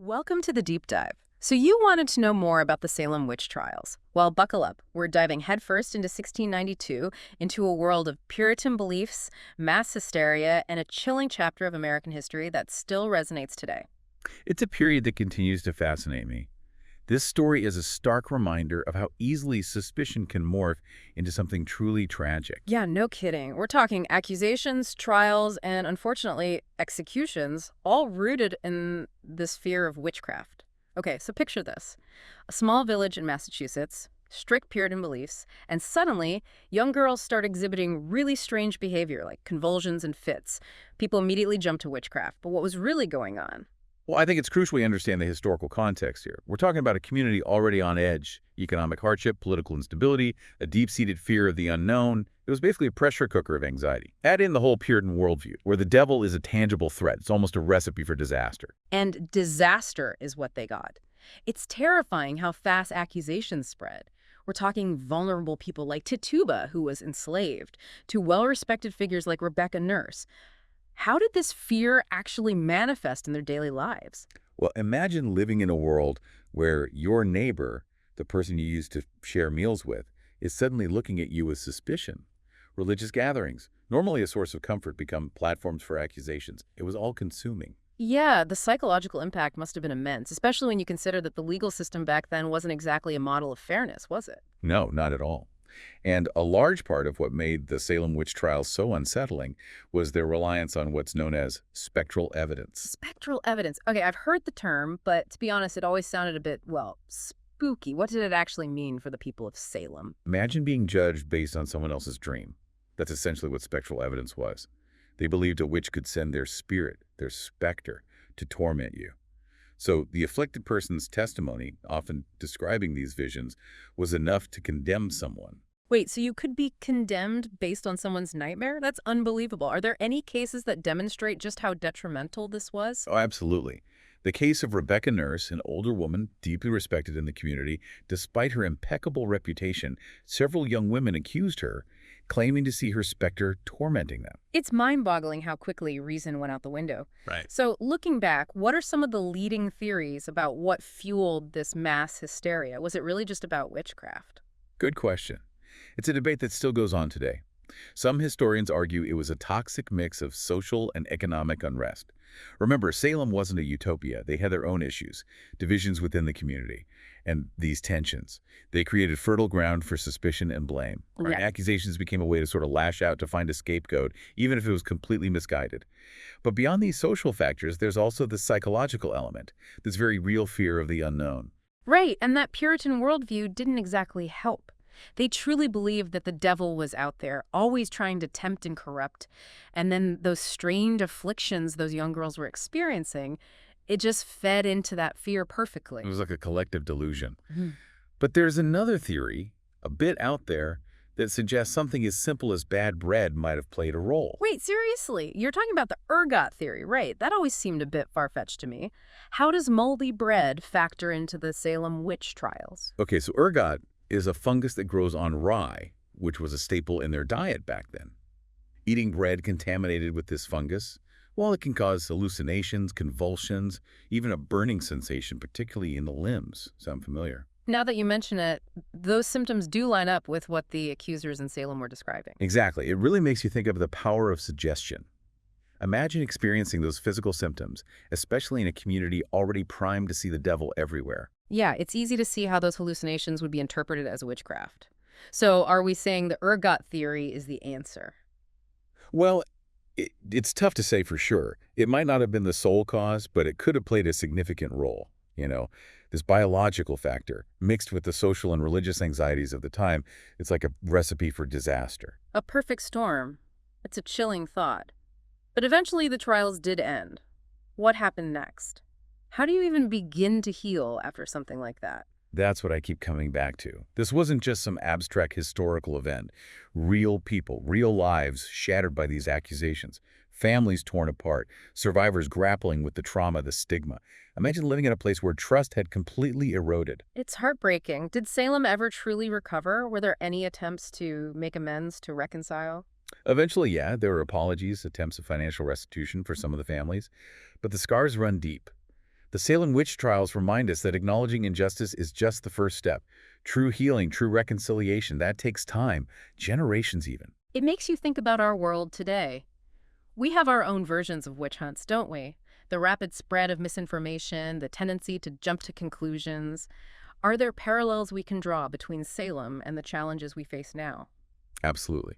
Welcome to the deep dive. So you wanted to know more about the Salem Witch Trials. Well, buckle up. We're diving headfirst into 1692, into a world of Puritan beliefs, mass hysteria, and a chilling chapter of American history that still resonates today. It's a period that continues to fascinate me. This story is a stark reminder of how easily suspicion can morph into something truly tragic. Yeah, no kidding. We're talking accusations, trials, and unfortunately, executions, all rooted in this fear of witchcraft. Okay, so picture this. A small village in Massachusetts, strict Puritan beliefs, and suddenly, young girls start exhibiting really strange behavior like convulsions and fits. People immediately jump to witchcraft, but what was really going on? Well, I think it's crucial we understand the historical context here. We're talking about a community already on edge, economic hardship, political instability, a deep-seated fear of the unknown. It was basically a pressure cooker of anxiety. Add in the whole Puritan worldview, where the devil is a tangible threat. It's almost a recipe for disaster. And disaster is what they got. It's terrifying how fast accusations spread. We're talking vulnerable people like Tituba, who was enslaved, to well-respected figures like Rebecca Nurse. How did this fear actually manifest in their daily lives? Well, imagine living in a world where your neighbor, the person you used to share meals with, is suddenly looking at you with suspicion. Religious gatherings, normally a source of comfort, become platforms for accusations. It was all-consuming. Yeah, the psychological impact must have been immense, especially when you consider that the legal system back then wasn't exactly a model of fairness, was it? No, not at all. And a large part of what made the Salem witch trials so unsettling was their reliance on what's known as spectral evidence. Spectral evidence. Okay, I've heard the term, but to be honest, it always sounded a bit, well, spooky. What did it actually mean for the people of Salem? Imagine being judged based on someone else's dream. That's essentially what spectral evidence was. They believed a witch could send their spirit, their specter, to torment you. So the afflicted person's testimony, often describing these visions, was enough to condemn someone. Wait, so you could be condemned based on someone's nightmare? That's unbelievable. Are there any cases that demonstrate just how detrimental this was? Oh, absolutely. The case of Rebecca Nurse, an older woman deeply respected in the community, despite her impeccable reputation, several young women accused her, claiming to see her specter tormenting them. It's mind-boggling how quickly reason went out the window. Right. So looking back, what are some of the leading theories about what fueled this mass hysteria? Was it really just about witchcraft? Good question. It's a debate that still goes on today. Some historians argue it was a toxic mix of social and economic unrest. Remember, Salem wasn't a utopia. They had their own issues, divisions within the community, and these tensions. They created fertile ground for suspicion and blame. Right? Yeah. Accusations became a way to sort of lash out to find a scapegoat, even if it was completely misguided. But beyond these social factors, there's also the psychological element, this very real fear of the unknown. Right, and that Puritan worldview didn't exactly help. They truly believed that the devil was out there, always trying to tempt and corrupt. And then those strange afflictions those young girls were experiencing, it just fed into that fear perfectly. It was like a collective delusion. Mhm. But there's another theory, a bit out there, that suggests something as simple as bad bread might have played a role. Wait, seriously? You're talking about the ergot theory, right? That always seemed a bit far-fetched to me. How does moldy bread factor into the Salem witch trials? Okay, so ergot is a fungus that grows on rye, which was a staple in their diet back then. Eating bread contaminated with this fungus, well, it can cause hallucinations, convulsions, even a burning sensation, particularly in the limbs. Sound familiar? Now that you mention it, those symptoms do line up with what the accusers in Salem were describing. Exactly. It really makes you think of the power of suggestion. Imagine experiencing those physical symptoms, especially in a community already primed to see the devil everywhere. Yeah, it's easy to see how those hallucinations would be interpreted as witchcraft. So are we saying the ergot theory is the answer? Well, it's tough to say for sure. It might not have been the sole cause, but it could have played a significant role. This biological factor, mixed with the social and religious anxieties of the time, it's like a recipe for disaster. A perfect storm. It's a chilling thought. But eventually the trials did end. What happened next? How do you even begin to heal after something like that? That's what I keep coming back to. This wasn't just some abstract historical event. Real people, real lives shattered by these accusations. Families torn apart. Survivors grappling with the trauma, the stigma. Imagine living in a place where trust had completely eroded. It's heartbreaking. Did Salem ever truly recover? Were there any attempts to make amends, to reconcile? Eventually, yeah, there were apologies, attempts of financial restitution for some of the families. But the scars run deep. The Salem Witch Trials remind us that acknowledging injustice is just the first step. True healing, true reconciliation, that takes time, generations even. It makes you think about our world today. We have our own versions of witch hunts, don't we? The rapid spread of misinformation, the tendency to jump to conclusions. Are there parallels we can draw between Salem and the challenges we face now? Absolutely.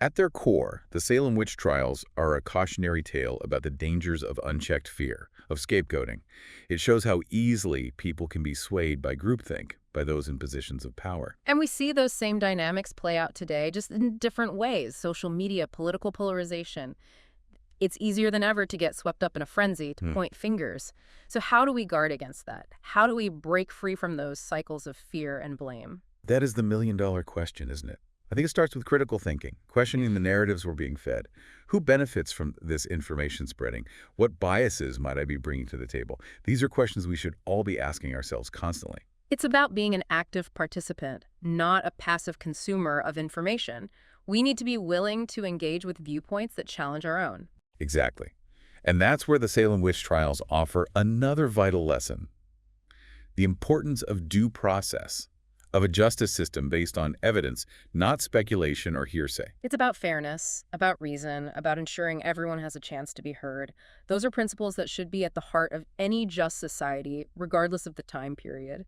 At their core, the Salem Witch Trials are a cautionary tale about the dangers of unchecked fear, of scapegoating. It shows how easily people can be swayed by groupthink, by those in positions of power. And we see those same dynamics play out today, just in different ways. Social media, political polarization. It's easier than ever to get swept up in a frenzy, to point fingers. So how do we guard against that? How do we break free from those cycles of fear and blame? That is the million-dollar question, isn't it? I think it starts with critical thinking, questioning the narratives we're being fed. Who benefits from this information spreading? What biases might I be bringing to the table? These are questions we should all be asking ourselves constantly. It's about being an active participant, not a passive consumer of information. We need to be willing to engage with viewpoints that challenge our own. Exactly. And that's where the Salem Witch Trials offer another vital lesson. The importance of due process, of a justice system based on evidence, not speculation or hearsay. It's about fairness, about reason, about ensuring everyone has a chance to be heard. Those are principles that should be at the heart of any just society, regardless of the time period.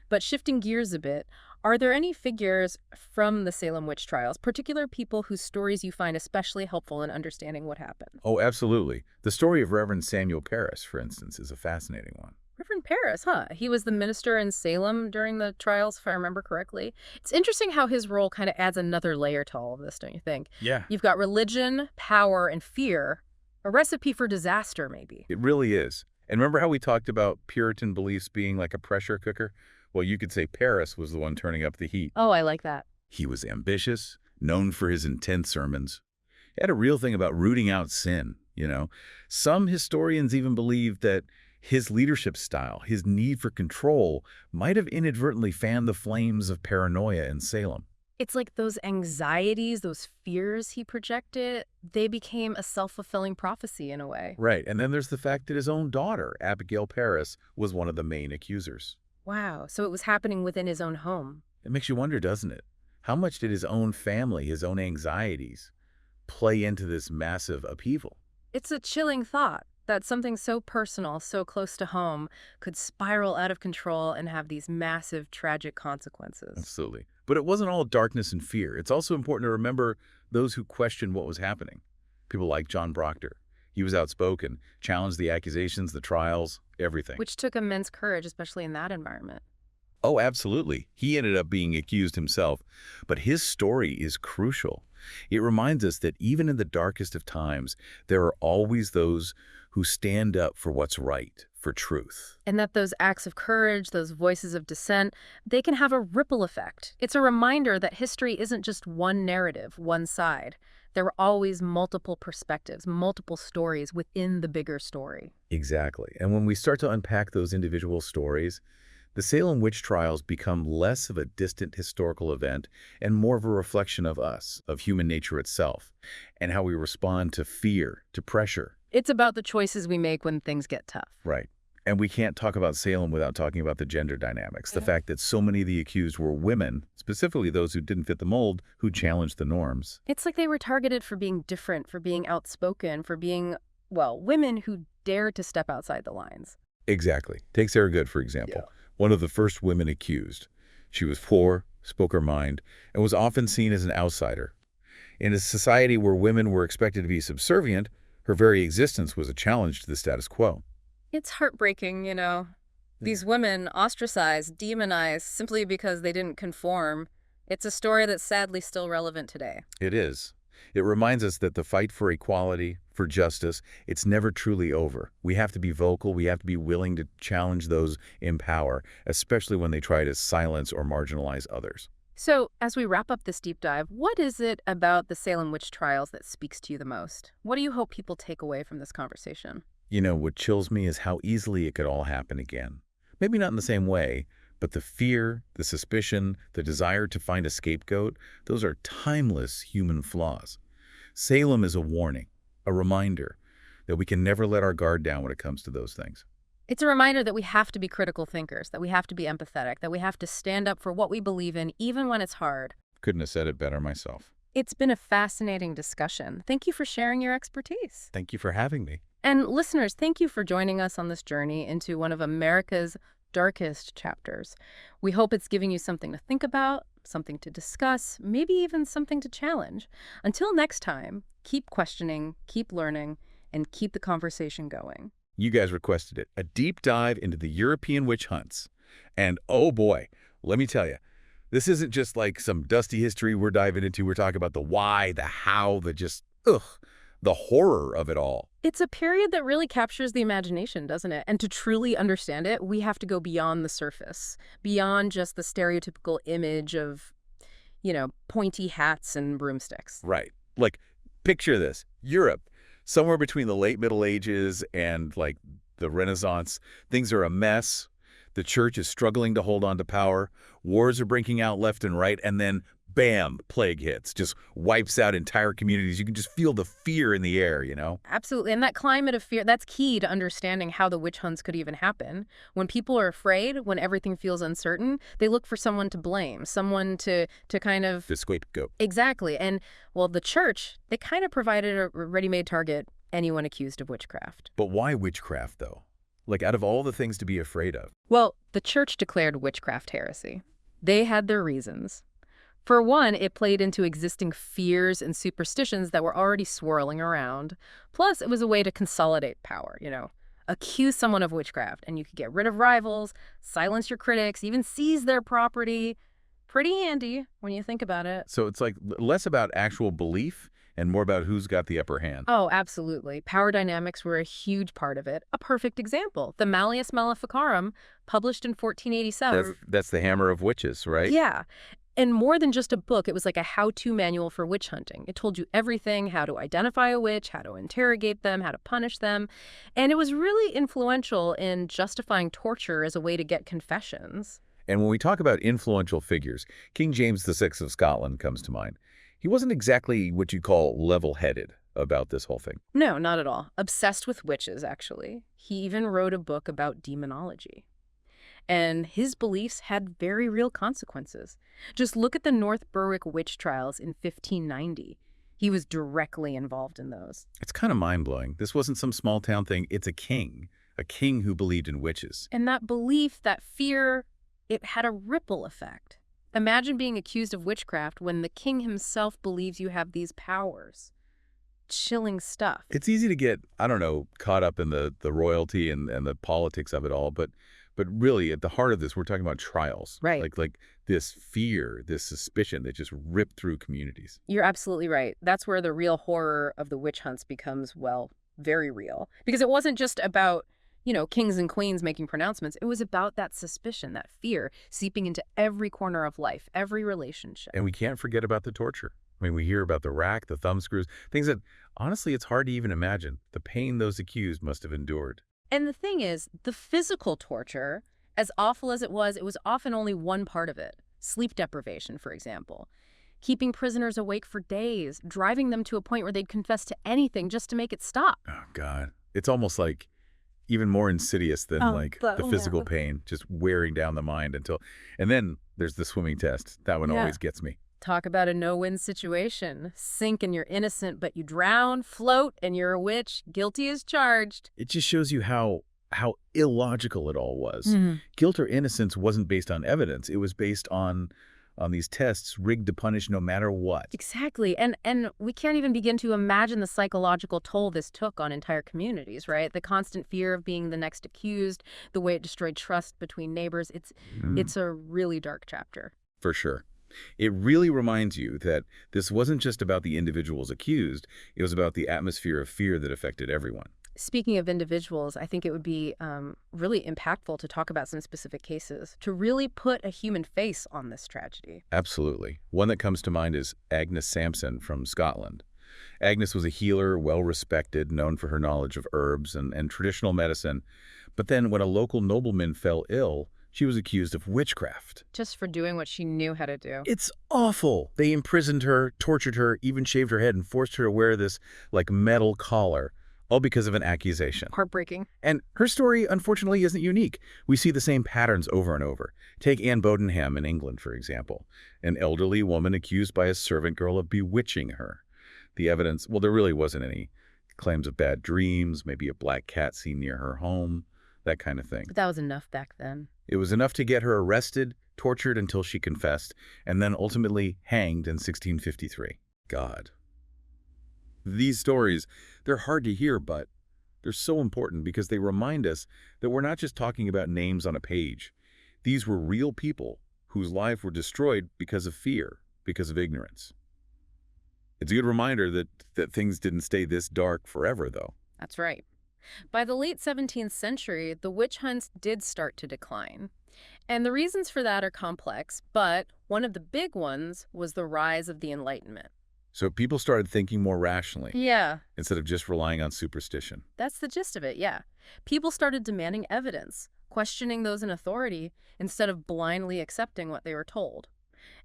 But shifting gears a bit, are there any figures from the Salem Witch Trials, particular people whose stories you find especially helpful in understanding what happened? Oh, absolutely. The story of Reverend Samuel Parris, for instance, is a fascinating one. Reverend Parris, huh? He was the minister in Salem during the trials, if I remember correctly. It's interesting how his role kind of adds another layer to all of this, don't you think? Yeah. You've got religion, power, and fear. A recipe for disaster, maybe. It really is. And remember how we talked about Puritan beliefs being like a pressure cooker? Well, you could say Parris was the one turning up the heat. Oh, I like that. He was ambitious, known for his intense sermons. He had a real thing about rooting out sin, you know. Some historians even believe that his leadership style, his need for control, might have inadvertently fanned the flames of paranoia in Salem. It's like those anxieties, those fears he projected, they became a self-fulfilling prophecy in a way. Right, and then there's the fact that his own daughter, Abigail Parris, was one of the main accusers. Wow, so it was happening within his own home. It makes you wonder, doesn't it? How much did his own family, his own anxieties, play into this massive upheaval? It's a chilling thought that something so personal, so close to home, could spiral out of control and have these massive, tragic consequences. Absolutely. But it wasn't all darkness and fear. It's also important to remember those who questioned what was happening. People like John Proctor. He was outspoken, challenged the accusations, the trials, everything. Which took immense courage, especially in that environment. Oh, absolutely. He ended up being accused himself. But his story is crucial. It reminds us that even in the darkest of times, there are always those who stand up for what's right, for truth. And that those acts of courage, those voices of dissent, they can have a ripple effect. It's a reminder that history isn't just one narrative, one side. There are always multiple perspectives, multiple stories within the bigger story. Exactly. And when we start to unpack those individual stories, the Salem Witch Trials become less of a distant historical event and more of a reflection of us, of human nature itself, and how we respond to fear, to pressure. It's about the choices we make when things get tough. Right. And we can't talk about Salem without talking about the gender dynamics, the fact that so many of the accused were women, specifically those who didn't fit the mold, who challenged the norms. It's like they were targeted for being different, for being outspoken, for being, well, women who dared to step outside the lines. Exactly. Take Sarah Good, for example, one of the first women accused. She was poor, spoke her mind, and was often seen as an outsider. In a society where women were expected to be subservient, her very existence was a challenge to the status quo. It's heartbreaking, you know. These women ostracized, demonized, simply because they didn't conform. It's a story that's sadly still relevant today. It is. It reminds us that the fight for equality, for justice, it's never truly over. We have to be vocal. We have to be willing to challenge those in power, especially when they try to silence or marginalize others. So, as we wrap up this deep dive, what is it about the Salem Witch Trials that speaks to you the most? What do you hope people take away from this conversation? You know, what chills me is how easily it could all happen again. Maybe not in the same way, but the fear, the suspicion, the desire to find a scapegoat, those are timeless human flaws. Salem is a warning, a reminder that we can never let our guard down when it comes to those things. It's a reminder that we have to be critical thinkers, that we have to be empathetic, that we have to stand up for what we believe in, even when it's hard. Couldn't have said it better myself. It's been a fascinating discussion. Thank you for sharing your expertise. Thank you for having me. And listeners, thank you for joining us on this journey into one of America's darkest chapters. We hope it's giving you something to think about, something to discuss, maybe even something to challenge. Until next time, keep questioning, keep learning, and keep the conversation going. You guys requested it. A deep dive into the European witch hunts. And oh boy, let me tell you, this isn't just like some dusty history we're diving into. We're talking about the why, the how, the horror of it all. It's a period that really captures the imagination, doesn't it? And to truly understand it, we have to go beyond the surface, beyond just the stereotypical image of, pointy hats and broomsticks. Right. Like, picture this. Europe, somewhere between the late Middle Ages and, like, the Renaissance. Things are a mess. The church is struggling to hold on to power. Wars are breaking out left and right. And then, bam, plague hits. Just wipes out entire communities. You can just feel the fear in the air, Absolutely. And that climate of fear, that's key to understanding how the witch hunts could even happen. When people are afraid, when everything feels uncertain, they look for someone to blame, someone to kind of... The scapegoat. Exactly. And, well, the church, they kind of provided a ready-made target, anyone accused of witchcraft. But why witchcraft, though? Like, out of all the things to be afraid of. Well, the church declared witchcraft heresy. They had their reasons. For one, it played into existing fears and superstitions that were already swirling around. Plus, it was a way to consolidate power, Accuse someone of witchcraft, and you could get rid of rivals, silence your critics, even seize their property. Pretty handy when you think about it. So it's like less about actual belief and more about who's got the upper hand. Oh, absolutely. Power dynamics were a huge part of it. A perfect example, the Malleus Maleficarum, published in 1487. That's the hammer of witches, right? Yeah. And more than just a book, it was like a how-to manual for witch hunting. It told you everything, how to identify a witch, how to interrogate them, how to punish them. And it was really influential in justifying torture as a way to get confessions. And when we talk about influential figures, King James VI of Scotland comes to mind. He wasn't exactly what you'd call level-headed about this whole thing. No, not at all. Obsessed with witches, actually. He even wrote a book about demonology. And his beliefs had very real consequences. Just look at the North Berwick witch trials in 1590. He was directly involved in those. It's kind of mind-blowing. This wasn't some small-town thing. It's a king who believed in witches. And that belief, that fear, it had a ripple effect. Imagine being accused of witchcraft when the king himself believes you have these powers. Chilling stuff. It's easy to get, caught up in the royalty and the politics of it all, but really at the heart of this, we're talking about trials. Right. Like this fear, this suspicion that just ripped through communities. You're absolutely right. That's where the real horror of the witch hunts becomes, well, very real. Because it wasn't just about kings and queens making pronouncements. It was about that suspicion, that fear seeping into every corner of life, every relationship. And we can't forget about the torture. I mean, we hear about the rack, the thumb screws, things that, honestly, it's hard to even imagine. The pain those accused must have endured. And the thing is, the physical torture, as awful as it was often only one part of it. Sleep deprivation, for example. Keeping prisoners awake for days, driving them to a point where they'd confess to anything just to make it stop. Oh, God. It's almost like even more insidious than the physical pain, just wearing down the mind until... And then there's the swimming test. That one always gets me. Talk about a no-win situation. Sink and you're innocent, but you drown. Float and you're a witch. Guilty as charged. It just shows you how illogical it all was. Guilt or innocence wasn't based on evidence. It was based on these tests rigged to punish no matter what. Exactly. And we can't even begin to imagine the psychological toll this took on entire communities, right? The constant fear of being the next accused, the way it destroyed trust between neighbors. It's a really dark chapter. For sure. It really reminds you that this wasn't just about the individuals accused, it was about the atmosphere of fear that affected everyone. Speaking of individuals, I think it would be really impactful to talk about some specific cases, to really put a human face on this tragedy. Absolutely. One that comes to mind is Agnes Sampson from Scotland. Agnes was a healer, well-respected, known for her knowledge of herbs and traditional medicine. But then when a local nobleman fell ill, she was accused of witchcraft. Just for doing what she knew how to do. It's awful. They imprisoned her, tortured her, even shaved her head and forced her to wear this, metal collar. all because of an accusation. Heartbreaking. And her story, unfortunately, isn't unique. We see the same patterns over and over. Take Anne Bodenham in England, for example. An elderly woman accused by a servant girl of bewitching her. The evidence, well, there really wasn't any. Claims of bad dreams, maybe a black cat seen near her home, that kind of thing. But that was enough back then. It was enough to get her arrested, tortured until she confessed, and then ultimately hanged in 1653. God. These stories, they're hard to hear, but they're so important because they remind us that we're not just talking about names on a page. These were real people whose lives were destroyed because of fear, because of ignorance. It's a good reminder that things didn't stay this dark forever, though. That's right. By the late 17th century, the witch hunts did start to decline. And the reasons for that are complex, but one of the big ones was the rise of the Enlightenment. So people started thinking more rationally. Yeah. Instead of just relying on superstition. That's the gist of it, yeah. People started demanding evidence, questioning those in authority, instead of blindly accepting what they were told.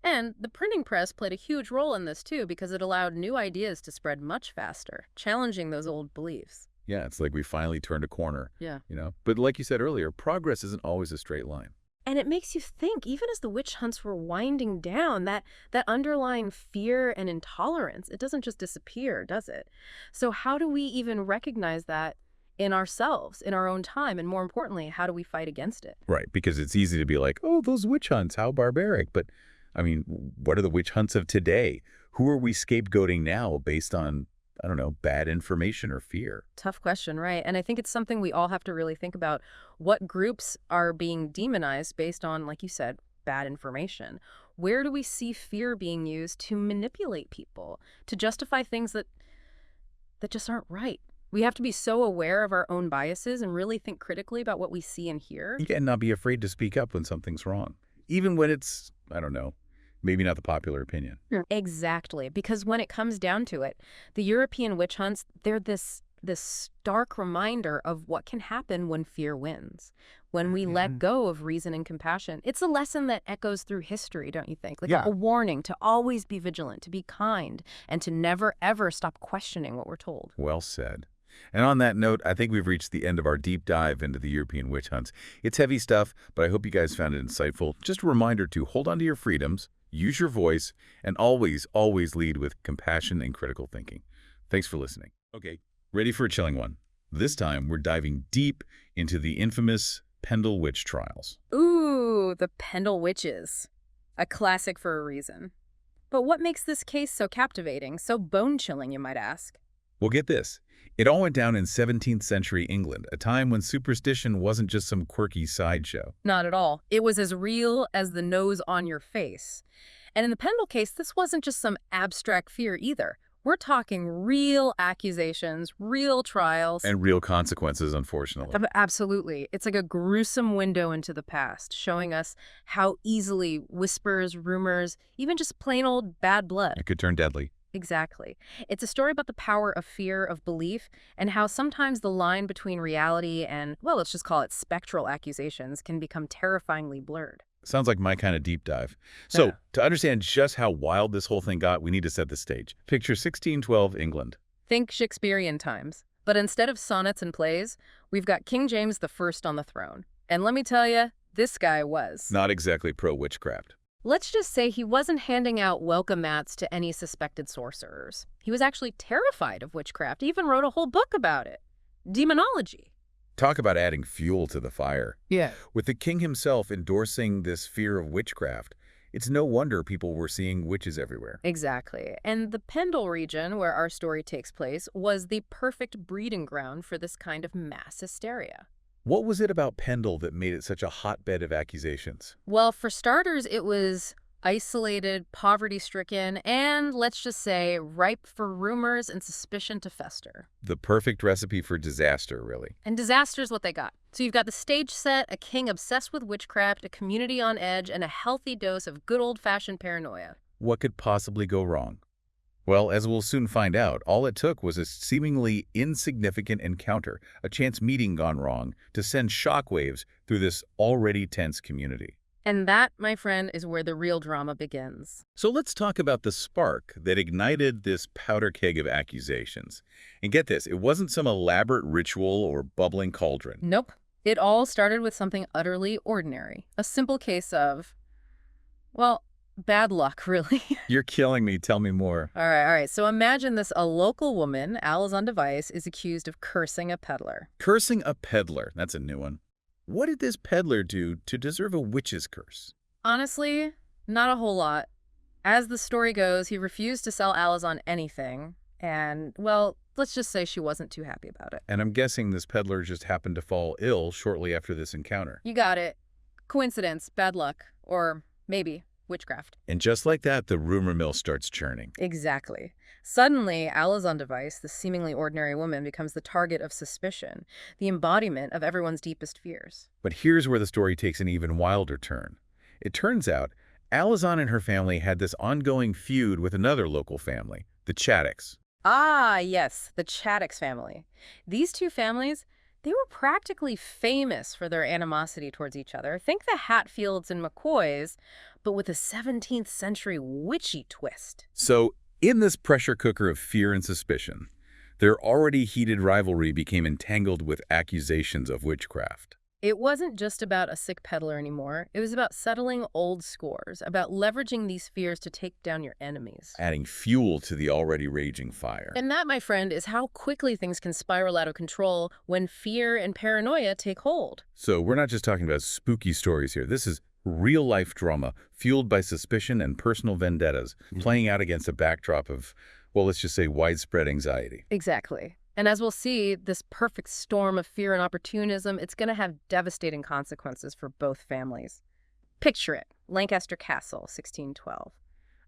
And the printing press played a huge role in this, too, because it allowed new ideas to spread much faster, challenging those old beliefs. Yeah, it's like we finally turned a corner. Yeah. But like you said earlier, progress isn't always a straight line. And it makes you think, even as the witch hunts were winding down, that underlying fear and intolerance, it doesn't just disappear, does it? So how do we even recognize that in ourselves, in our own time? And more importantly, how do we fight against it? Right, because it's easy to be like, oh, those witch hunts, how barbaric. But, I mean, what are the witch hunts of today? Who are we scapegoating now based on, I don't know, bad information or fear? Tough question, right? And I think it's something we all have to really think about. What groups are being demonized based on, like you said, bad information? Where do we see fear being used to manipulate people, to justify things that just aren't right? We have to be so aware of our own biases and really think critically about what we see and hear. Yeah, and not be afraid to speak up when something's wrong. Even when it's, I don't know, maybe not the popular opinion. Exactly, because when it comes down to it, the European witch hunts, they're this stark reminder of what can happen when fear wins, when we let go of reason and compassion. It's a lesson that echoes through history, don't you think? Like a warning to always be vigilant, to be kind, and to never, ever stop questioning what we're told. Well said. And on that note, I think we've reached the end of our deep dive into the European witch hunts. It's heavy stuff, but I hope you guys found it insightful. Just a reminder to hold on to your freedoms, use your voice, and always, always lead with compassion and critical thinking. Thanks for listening. Okay, ready for a chilling one. This time, we're diving deep into the infamous Pendle Witch Trials. Ooh, the Pendle Witches. A classic for a reason. But what makes this case so captivating, so bone-chilling, you might ask? Well, get this. It all went down in 17th century England, a time when superstition wasn't just some quirky sideshow. Not at all. It was as real as the nose on your face. And in the Pendle case, this wasn't just some abstract fear either. We're talking real accusations, real trials. And real consequences, unfortunately. Absolutely. It's like a gruesome window into the past, showing us how easily whispers, rumors, even just plain old bad blood. It could turn deadly. Exactly. It's a story about the power of fear, of belief, and how sometimes the line between reality and, well, let's just call it spectral accusations can become terrifyingly blurred. Sounds like my kind of deep dive. So, to understand just how wild this whole thing got, we need to set the stage. Picture 1612 England. Think Shakespearean times. But instead of sonnets and plays, we've got King James I on the throne. And let me tell you, this guy was Not exactly pro-witchcraft. Let's just say he wasn't handing out welcome mats to any suspected sorcerers. He was actually terrified of witchcraft. He even wrote a whole book about it. Demonology. Talk about adding fuel to the fire. Yeah. With the king himself endorsing this fear of witchcraft, it's no wonder people were seeing witches everywhere. Exactly. And the Pendle region, where our story takes place, was the perfect breeding ground for this kind of mass hysteria. What was it about Pendle that made it such a hotbed of accusations? Well, for starters, it was isolated, poverty-stricken, and let's just say ripe for rumors and suspicion to fester. The perfect recipe for disaster, really. And disaster's what they got. So you've got the stage set, a king obsessed with witchcraft, a community on edge, and a healthy dose of good old-fashioned paranoia. What could possibly go wrong? Well, as we'll soon find out, all it took was a seemingly insignificant encounter, a chance meeting gone wrong, to send shockwaves through this already tense community. And that, my friend, is where the real drama begins. So let's talk about the spark that ignited this powder keg of accusations. And get this, it wasn't some elaborate ritual or bubbling cauldron. Nope. It all started with something utterly ordinary. A simple case of, well, bad luck, really. You're killing me. Tell me more. All right. So imagine this. A local woman, Alice on Device, is accused of cursing a peddler. Cursing a peddler. That's a new one. What did this peddler do to deserve a witch's curse? Honestly, not a whole lot. As the story goes, he refused to sell Alice on anything. And, well, let's just say she wasn't too happy about it. And I'm guessing this peddler just happened to fall ill shortly after this encounter. You got it. Coincidence, bad luck, or maybe witchcraft. And just like that, the rumor mill starts churning. Exactly. Suddenly, Alice on Device, the seemingly ordinary woman, becomes the target of suspicion, the embodiment of everyone's deepest fears. But here's where the story takes an even wilder turn. It turns out, Alizon and her family had this ongoing feud with another local family, the Chaddocks. Ah, yes, the Chaddocks family. These two families, they were practically famous for their animosity towards each other. Think the Hatfields and McCoys, but with a 17th century witchy twist. So, in this pressure cooker of fear and suspicion, their already heated rivalry became entangled with accusations of witchcraft. It wasn't just about a sick peddler anymore. It was about settling old scores, about leveraging these fears to take down your enemies. Adding fuel to the already raging fire. And that, my friend, is how quickly things can spiral out of control when fear and paranoia take hold. So we're not just talking about spooky stories here. This is real-life drama fueled by suspicion and personal vendettas, playing out against a backdrop of, well, let's just say widespread anxiety. Exactly. And as we'll see, this perfect storm of fear and opportunism, it's going to have devastating consequences for both families. Picture it. Lancaster Castle, 1612.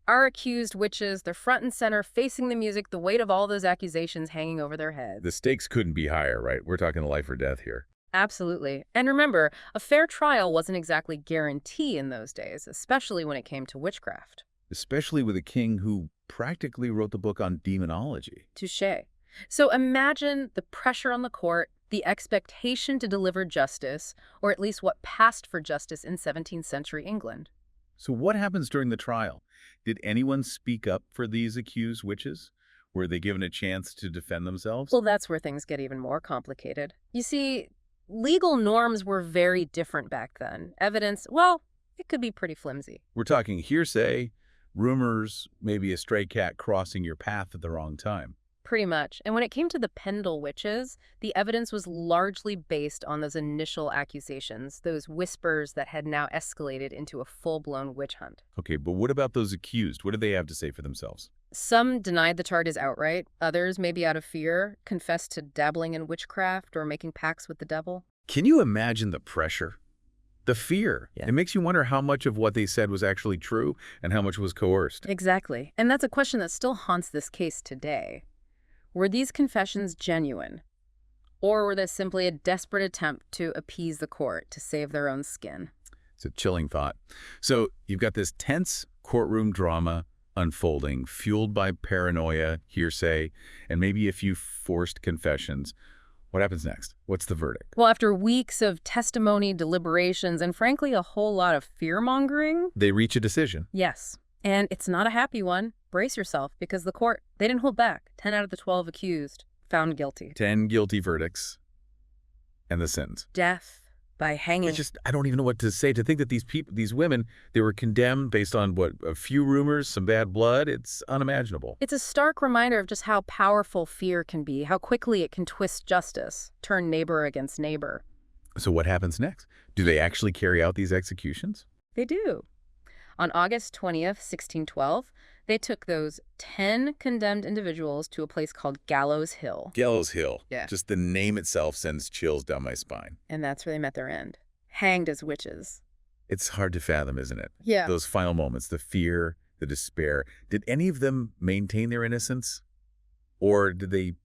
Our accused witches, they're front and center, facing the music, the weight of all those accusations hanging over their heads. The stakes couldn't be higher, right? We're talking life or death here. Absolutely. And remember, a fair trial wasn't exactly guarantee in those days, especially when it came to witchcraft. Especially with a king who practically wrote the book on demonology. Touché. So imagine the pressure on the court, the expectation to deliver justice, or at least what passed for justice in 17th century England. So what happens during the trial? Did anyone speak up for these accused witches? Were they given a chance to defend themselves? Well, that's where things get even more complicated. You see, legal norms were very different back then. Evidence, well, it could be pretty flimsy. We're talking hearsay, rumors, maybe a stray cat crossing your path at the wrong time. Pretty much. And when it came to the Pendle witches, the evidence was largely based on those initial accusations, those whispers that had now escalated into a full-blown witch hunt. Okay, but what about those accused? What do they have to say for themselves? Some denied the charges outright. Others, maybe out of fear, confessed to dabbling in witchcraft or making pacts with the devil. Can you imagine the pressure? The fear. Yeah. It makes you wonder how much of what they said was actually true and how much was coerced. Exactly. And that's a question that still haunts this case today. Were these confessions genuine? Or were they simply a desperate attempt to appease the court, to save their own skin? It's a chilling thought. So you've got this tense courtroom drama unfolding, fueled by paranoia, hearsay, and maybe a few forced confessions. What happens next? What's the verdict? Well, after weeks of testimony, deliberations, and frankly a whole lot of fear-mongering, They reach a decision. yes. And it's not a happy one. Brace yourself, because the court, they didn't hold back. 10 out of the 12 accused found guilty. 10 guilty verdicts and the sentence. Death by hanging. I don't even know what to say. To think that these women, they were condemned based on what, a few rumors, some bad blood. It's unimaginable. It's a stark reminder of just how powerful fear can be, how quickly it can twist justice, turn neighbor against neighbor. So what happens next? Do they actually carry out these executions? They do. On August 20th, 1612, they took those 10 condemned individuals to a place called Gallows Hill. Gallows Hill. Yeah. Just the name itself sends chills down my spine. And that's where they met their end. Hanged as witches. It's hard to fathom, isn't it? Yeah. Those final moments, the fear, the despair. Did any of them maintain their innocence? Or did they,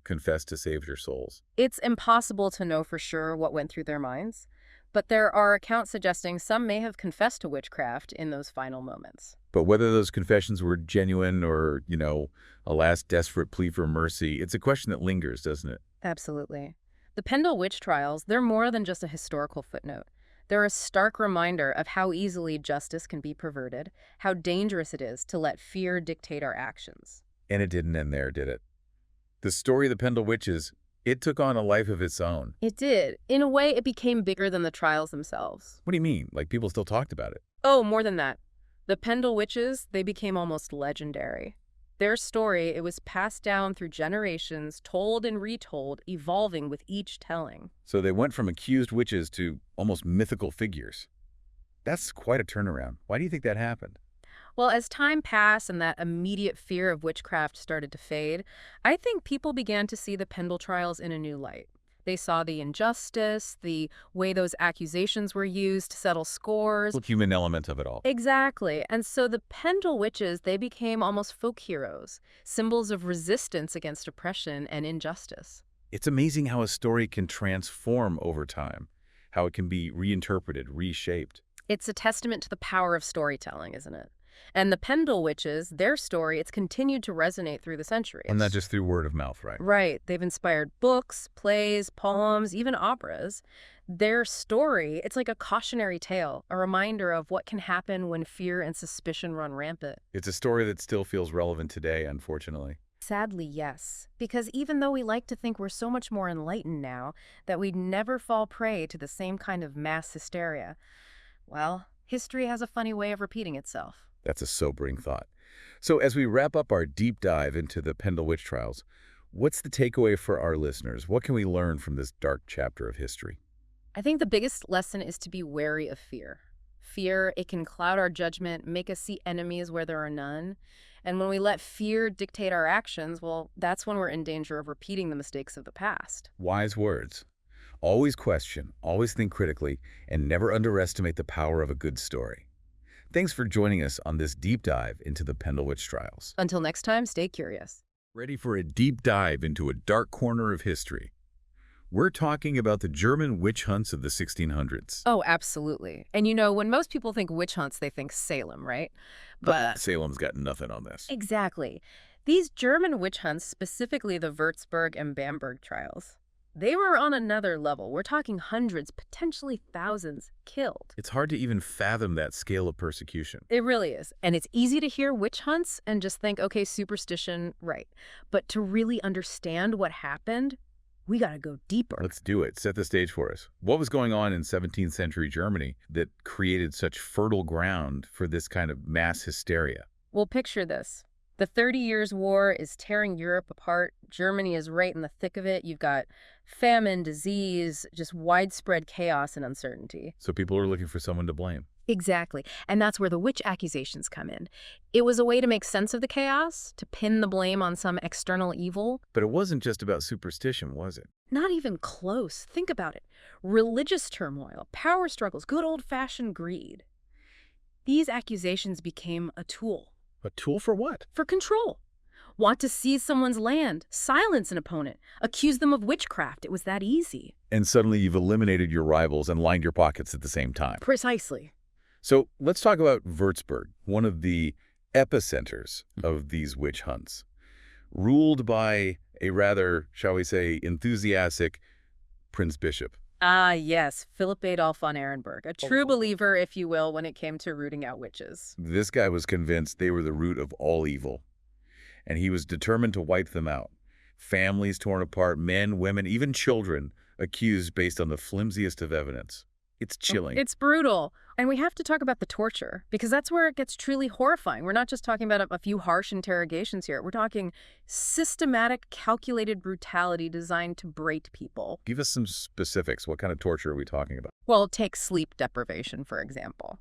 confess to save their souls? It's impossible to know for sure what went through their minds, but there are accounts suggesting some may have confessed to witchcraft in those final moments. But whether those confessions were genuine or, a last desperate plea for mercy, it's a question that lingers, doesn't it? Absolutely. The Pendle Witch Trials, they're more than just a historical footnote. They're a stark reminder of how easily justice can be perverted, how dangerous it is to let fear dictate our actions. And it didn't end there, did it? The story of the Pendle Witches, it took on a life of its own. It did. In a way, it became bigger than the trials themselves. What do you mean? Like people still talked about it? Oh, more than that. The Pendle Witches, they became almost legendary. Their story, it was passed down through generations, told and retold, evolving with each telling. So they went from accused witches to almost mythical figures. That's quite a turnaround. Why do you think that happened? Well, as time passed and that immediate fear of witchcraft started to fade, I think people began to see the Pendle trials in a new light. They saw the injustice, the way those accusations were used to settle scores. The human element of it all. Exactly. And so the Pendle witches, they became almost folk heroes, symbols of resistance against oppression and injustice. It's amazing how a story can transform over time, how it can be reinterpreted, reshaped. It's a testament to the power of storytelling, isn't it? And the Pendle witches, their story, it's continued to resonate through the centuries. And not just through word of mouth, right? Right. They've inspired books, plays, poems, even operas. Their story, it's like a cautionary tale, a reminder of what can happen when fear and suspicion run rampant. It's a story that still feels relevant today, unfortunately. Sadly, yes. Because even though we like to think we're so much more enlightened now, that we'd never fall prey to the same kind of mass hysteria, well, history has a funny way of repeating itself. That's a sobering thought. So as we wrap up our deep dive into the Pendle Witch Trials, what's the takeaway for our listeners? What can we learn from this dark chapter of history? I think the biggest lesson is to be wary of fear. Fear, it can cloud our judgment, make us see enemies where there are none. And when we let fear dictate our actions, well, that's when we're in danger of repeating the mistakes of the past. Wise words. Always question, always think critically, and never underestimate the power of a good story. Thanks for joining us on this deep dive into the Pendle Witch Trials. Until next time, stay curious. Ready for a deep dive into a dark corner of history? We're talking about the German witch hunts of the 1600s. Oh, absolutely. And you know, when most people think witch hunts, they think Salem, right? But Salem's got nothing on this. exactly. These German witch hunts, specifically the Würzburg and Bamberg trials, they were on another level. We're talking hundreds, potentially thousands, killed. It's hard to even fathom that scale of persecution. It really is. And it's easy to hear witch hunts and just think, okay, superstition, right. But to really understand what happened, we got to go deeper. Let's do it. Set the stage for us. What was going on in 17th century Germany that created such fertile ground for this kind of mass hysteria? Well, picture this. The 30 Years' War is tearing Europe apart. Germany is right in the thick of it. You've got famine, disease, just widespread chaos and uncertainty. So people are looking for someone to blame. Exactly. And that's where the witch accusations come in. It was a way to make sense of the chaos, to pin the blame on some external evil. But it wasn't just about superstition, was it? Not even close. Think about it. Religious turmoil, power struggles, good old-fashioned greed. These accusations became a tool. A tool for what? For control. Want to seize someone's land, silence an opponent, accuse them of witchcraft. It was that easy. And suddenly you've eliminated your rivals and lined your pockets at the same time. Precisely. So let's talk about Würzburg, one of the epicenters of these witch hunts, ruled by a rather, shall we say, enthusiastic Prince Bishop. Ah, yes, Philip Adolf von Ehrenberg, a true believer, if you will, when it came to rooting out witches. This guy was convinced they were the root of all evil, and he was determined to wipe them out. Families torn apart, men, women, even children accused based on the flimsiest of evidence. It's chilling. It's brutal. And we have to talk about the torture, because that's where it gets truly horrifying. We're not just talking about a few harsh interrogations here. We're talking systematic, calculated brutality designed to berate people. Give us some specifics. What kind of torture are we talking about? Well, take sleep deprivation, for example.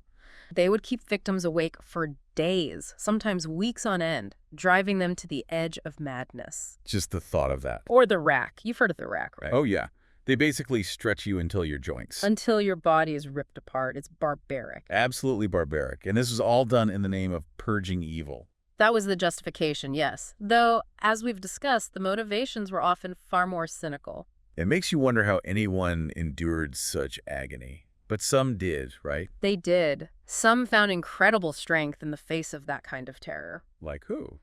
They would keep victims awake for days, sometimes weeks on end, driving them to the edge of madness. Just the thought of that. Or the rack. You've heard of the rack, right? Oh, yeah. They basically stretch you until your joints. Until your body is ripped apart. It's barbaric. Absolutely barbaric. And this was all done in the name of purging evil. That was the justification, yes. Though, as we've discussed, the motivations were often far more cynical. It makes you wonder how anyone endured such agony. But some did, right? They did. Some found incredible strength in the face of that kind of terror. Like who?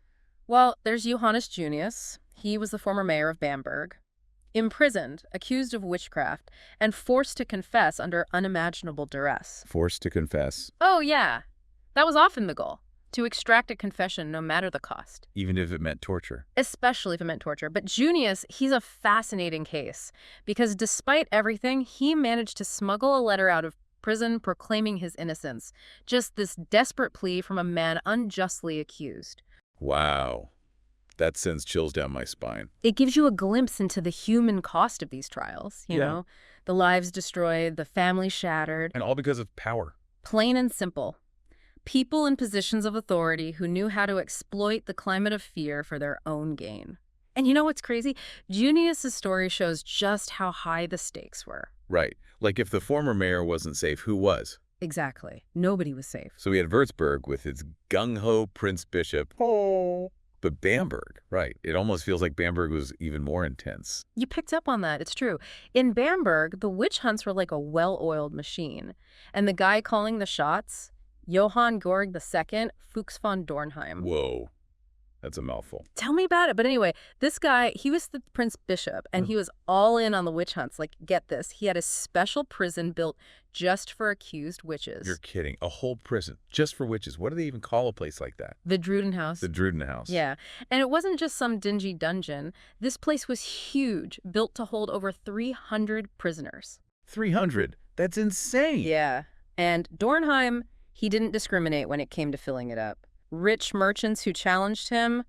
Well, there's Johannes Junius. He was the former mayor of Bamberg. Imprisoned, accused of witchcraft, and forced to confess under unimaginable duress. Forced to confess, Oh, yeah. That was often the goal, to extract a confession no matter the cost. even if it meant torture. Especially if it meant torture. But Junius, he's a fascinating case, because despite everything, he managed to smuggle a letter out of prison proclaiming his innocence. Just this desperate plea from a man unjustly accused. Wow. That sends chills down my spine. It gives you a glimpse into the human cost of these trials, you Yeah. know? The lives destroyed, the family shattered. And all because of power. Plain and simple. People in positions of authority who knew how to exploit the climate of fear for their own gain. And you know what's crazy? Junius's story shows just how high the stakes were. Right. Like if the former mayor wasn't safe, who was? Exactly. Nobody was safe. So we had Würzburg with its gung-ho Prince Bishop. Oh. But Bamberg, right. It almost feels like Bamberg was even more intense. You picked up on that. It's true. In Bamberg, the witch hunts were like a well-oiled machine. And the guy calling the shots, Johann Georg II, Fuchs von Dornheim. Whoa. That's a mouthful. Tell me about it. But anyway, this guy, he was the Prince Bishop, and he was all in on the witch hunts. Like, get this. He had a special prison built just for accused witches. You're kidding. A whole prison just for witches. What do they even call a place like that? The Druden House. The Druden House. Yeah. And it wasn't just some dingy dungeon. This place was huge, built to hold over 300 prisoners. 300. That's insane. Yeah. And Dornheim, he didn't discriminate when it came to filling it up. Rich merchants who challenged him,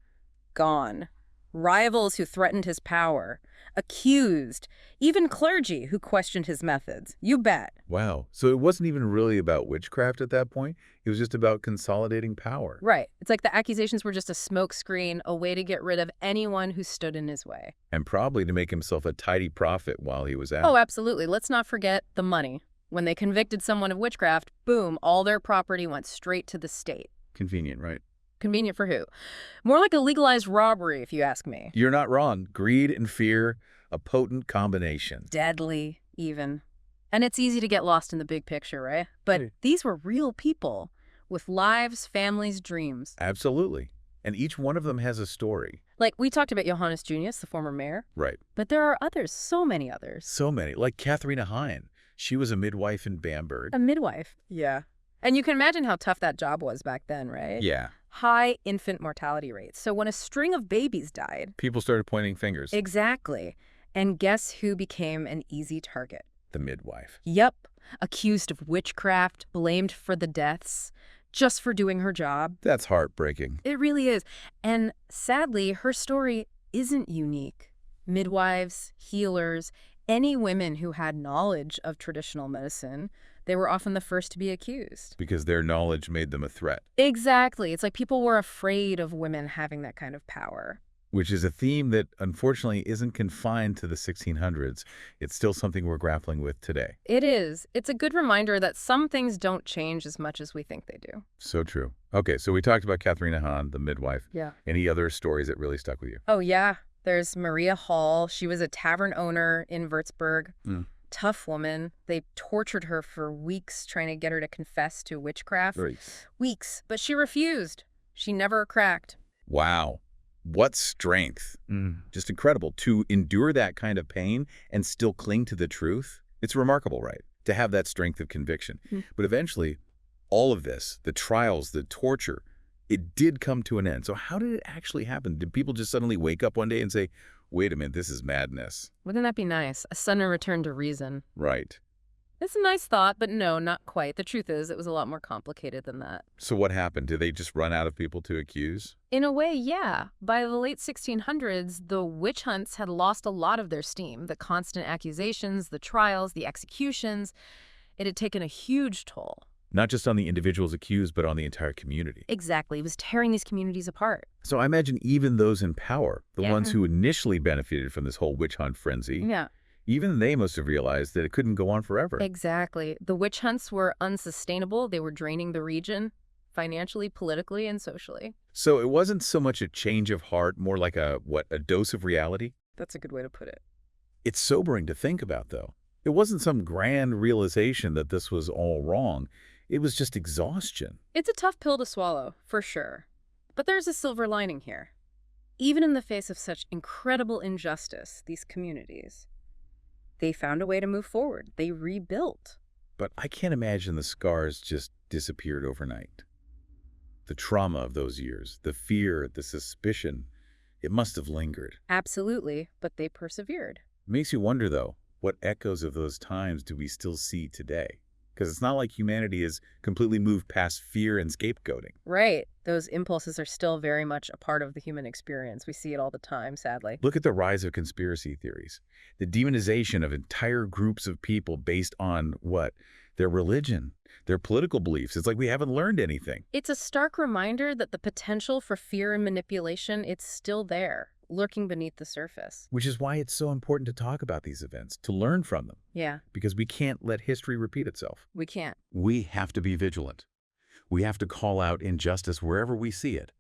gone. Rivals who threatened his power. Accused. Even clergy who questioned his methods. You bet. Wow. So it wasn't even really about witchcraft at that point. It was just about consolidating power. Right. It's like the accusations were just a smokescreen, a way to get rid of anyone who stood in his way. And probably to make himself a tidy profit while he was out. Oh, absolutely. Let's not forget the money. When they convicted someone of witchcraft, boom, all their property went straight to the state. Convenient, right? Convenient for who? More like a legalized robbery, if you ask me. You're not wrong. Greed and fear, a potent combination. Deadly, even. And it's easy to get lost in the big picture, right? But these were real people with lives, families, dreams. Absolutely. And each one of them has a story. Like, we talked about Johannes Junius, the former mayor. Right. But there are others, so many others. So many. Like Katharina Hein. She was a midwife in Bamberg. A midwife. Yeah. And you can imagine how tough that job was back then, right? Yeah. High infant mortality rates. So when a string of babies died... People started pointing fingers. Exactly. And guess who became an easy target? The midwife. Yep. Accused of witchcraft, blamed for the deaths, just for doing her job. That's heartbreaking. It really is. And sadly, her story isn't unique. Midwives, healers, any women who had knowledge of traditional medicine, they were often the first to be accused. Because their knowledge made them a threat. Exactly. It's like people were afraid of women having that kind of power. Which is a theme that, unfortunately, isn't confined to the 1600s. It's still something we're grappling with today. It is. It's a good reminder that some things don't change as much as we think they do. So true. Okay, so we talked about Katharina Hahn, the midwife. Yeah. Any other stories that really stuck with you? Oh, yeah. There's Maria Hall. She was a tavern owner in Würzburg. Tough woman. They tortured her for weeks trying to get her to confess to witchcraft. Weeks. But she refused. She never cracked. Wow. What strength. Just incredible. To endure that kind of pain and still cling to the truth. It's remarkable, right? To have that strength of conviction. But eventually, all of this, the trials, the torture, it did come to an end. So how did it actually happen? Did people just suddenly wake up one day and say, wait a minute, this is madness? Wouldn't that be nice? A sudden return to reason. Right. It's a nice thought, but no, not quite. The truth is, it was a lot more complicated than that. So what happened? Did they just run out of people to accuse? In a way, yeah. By the late 1600s, the witch hunts had lost a lot of their steam. The constant accusations, the trials, the executions, it had taken a huge toll. Not just on the individuals accused, but on the entire community. Exactly. It was tearing these communities apart. So I imagine even those in power, the ones who initially benefited from this whole witch hunt frenzy, even they must have realized that it couldn't go on forever. Exactly. The witch hunts were unsustainable. They were draining the region financially, politically, and socially. So it wasn't so much a change of heart, more like a dose of reality? That's a good way to put it. It's sobering to think about, though. It wasn't some grand realization that this was all wrong. It was just exhaustion. It's a tough pill to swallow, for sure. But there's a silver lining here. Even in the face of such incredible injustice, these communities, they found a way to move forward. They rebuilt. But I can't imagine the scars just disappeared overnight. The trauma of those years, the fear, the suspicion, it must have lingered. Absolutely, but they persevered. Makes you wonder, though, what echoes of those times do we still see today? Because it's not like humanity has completely moved past fear and scapegoating. Right. Those impulses are still very much a part of the human experience. We see it all the time, sadly. Look at the rise of conspiracy theories, the demonization of entire groups of people based on what? Their religion, their political beliefs. It's like we haven't learned anything. It's a stark reminder that the potential for fear and manipulation, it's still there, lurking beneath the surface. Which is why it's so important to talk about these events, to learn from them. Yeah, Because we can't let history repeat itself. we can't. We have to be vigilant. We have to call out injustice wherever we see it.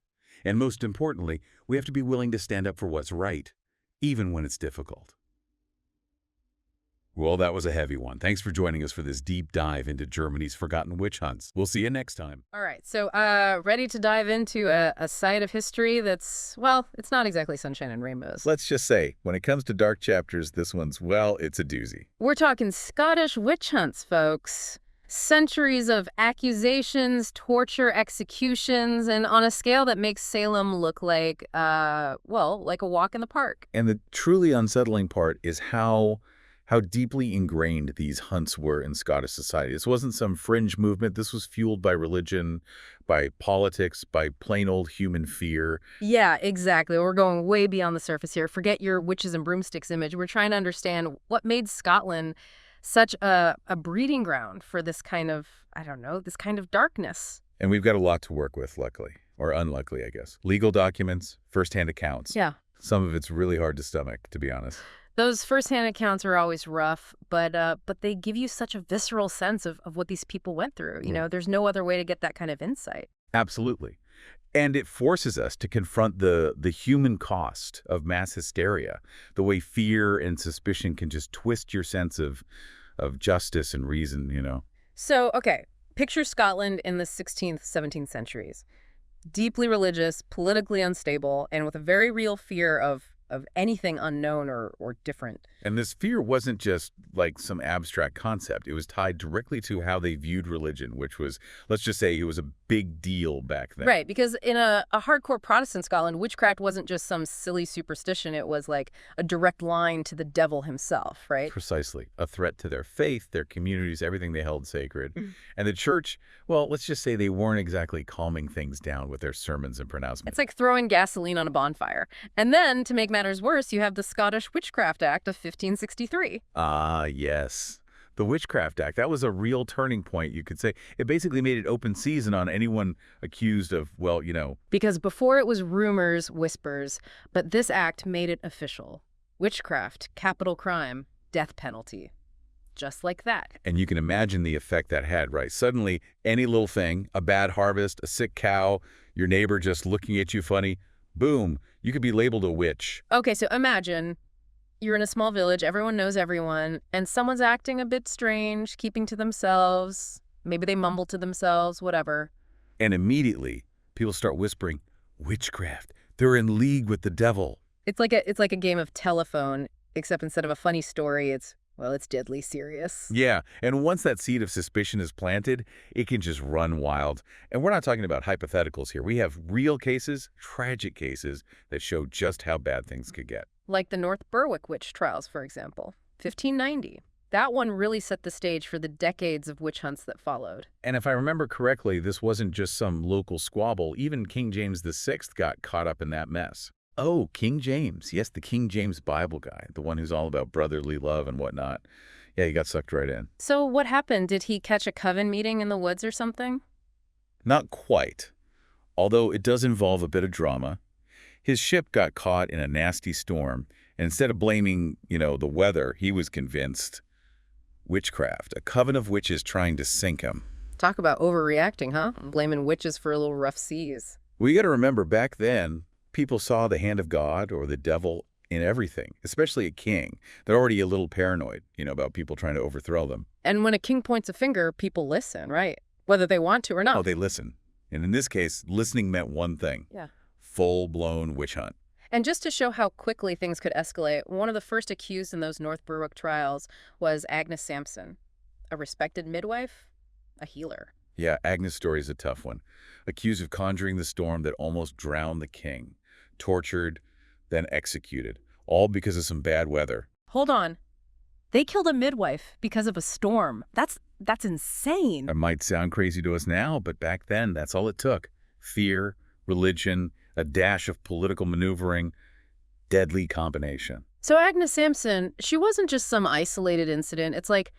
And most importantly, we have to be willing to stand up for what's right, even when it's difficult. Well, that was a heavy one. Thanks for joining us for this deep dive into Germany's forgotten witch hunts. We'll see you next time. All right, so ready to dive into a side of history that's, well, it's not exactly sunshine and rainbows. Let's just say, when it comes to dark chapters, this one's, well, it's a doozy. We're talking Scottish witch hunts, folks. Centuries of accusations, torture, executions, and on a scale that makes Salem look like, well, like a walk in the park. And the truly unsettling part is how deeply ingrained these hunts were in Scottish society. This wasn't some fringe movement. This was fueled by religion, by politics, by plain old human fear. Yeah, exactly. We're going way beyond the surface here. Forget your witches and broomsticks image. We're trying to understand what made Scotland such a breeding ground for this kind of, I don't know, this kind of darkness. And we've got a lot to work with, luckily. Or unluckily, I guess. Legal documents, first-hand accounts. Yeah. Some of it's really hard to stomach, to be honest. Those first-hand accounts are always rough, but they give you such a visceral sense of what these people went through. You know, there's no other way to get that kind of insight. Absolutely. And it forces us to confront the human cost of mass hysteria, the way fear and suspicion can just twist your sense of justice and reason, you know. So, okay, picture Scotland in the 16th, 17th centuries. Deeply religious, politically unstable, and with a very real fear of anything unknown or different. And this fear wasn't just like some abstract concept. It was tied directly to how they viewed religion, which was, let's just say, it was a big deal back then. Right, because in a hardcore Protestant Scotland, witchcraft wasn't just some silly superstition. It was like a direct line to the devil himself, right? Precisely. A threat to their faith, their communities, everything they held sacred. And the church, well, let's just say they weren't exactly calming things down with their sermons and pronouncements. It's like throwing gasoline on a bonfire. And then, to make matters worse, you have the Scottish Witchcraft Act of 1563. Ah, yes. The Witchcraft Act, that was a real turning point, you could say. It basically made it open season on anyone accused of, well, you know. Because before it was rumors, whispers, but this act made it official. Witchcraft, capital crime, death penalty. Just like that. And you can imagine the effect that had, right? Suddenly, any little thing, a bad harvest, a sick cow, your neighbor just looking at you funny, boom, you could be labeled a witch. Okay, so imagine you're in a small village, everyone knows everyone, and someone's acting a bit strange, keeping to themselves. Maybe they mumble to themselves, whatever. And immediately, people start whispering, witchcraft, they're in league with the devil. It's like a game of telephone, except instead of a funny story, it's deadly serious. Yeah, and once that seed of suspicion is planted, it can just run wild. And we're not talking about hypotheticals here. We have real cases, tragic cases, that show just how bad things could get. Like the North Berwick Witch Trials, for example, 1590. That one really set the stage for the decades of witch hunts that followed. And if I remember correctly, this wasn't just some local squabble. Even King James VI got caught up in that mess. Oh, King James. Yes, the King James Bible guy, the one who's all about brotherly love and whatnot. Yeah, he got sucked right in. So what happened? Did he catch a coven meeting in the woods or something? Not quite, although it does involve a bit of drama. His ship got caught in a nasty storm, and instead of blaming, the weather, he was convinced witchcraft, a coven of witches trying to sink him. Talk about overreacting, huh? Blaming witches for a little rough seas. Well, you got to remember, back then, people saw the hand of God or the devil in everything, especially a king. They're already a little paranoid, about people trying to overthrow them. And when a king points a finger, people listen, right? Whether they want to or not. Oh, they listen. And in this case, listening meant one thing. Yeah. Full-blown witch hunt. And just to show how quickly things could escalate, one of the first accused in those North Berwick trials was Agnes Sampson, a respected midwife, a healer. Yeah, Agnes' story is a tough one. Accused of conjuring the storm that almost drowned the king. Tortured, then executed. All because of some bad weather. Hold on. They killed a midwife because of a storm. That's insane. It might sound crazy to us now, but back then, that's all it took. Fear, religion, a dash of political maneuvering. Deadly combination. So Agnes Sampson, she wasn't just some isolated incident. It's like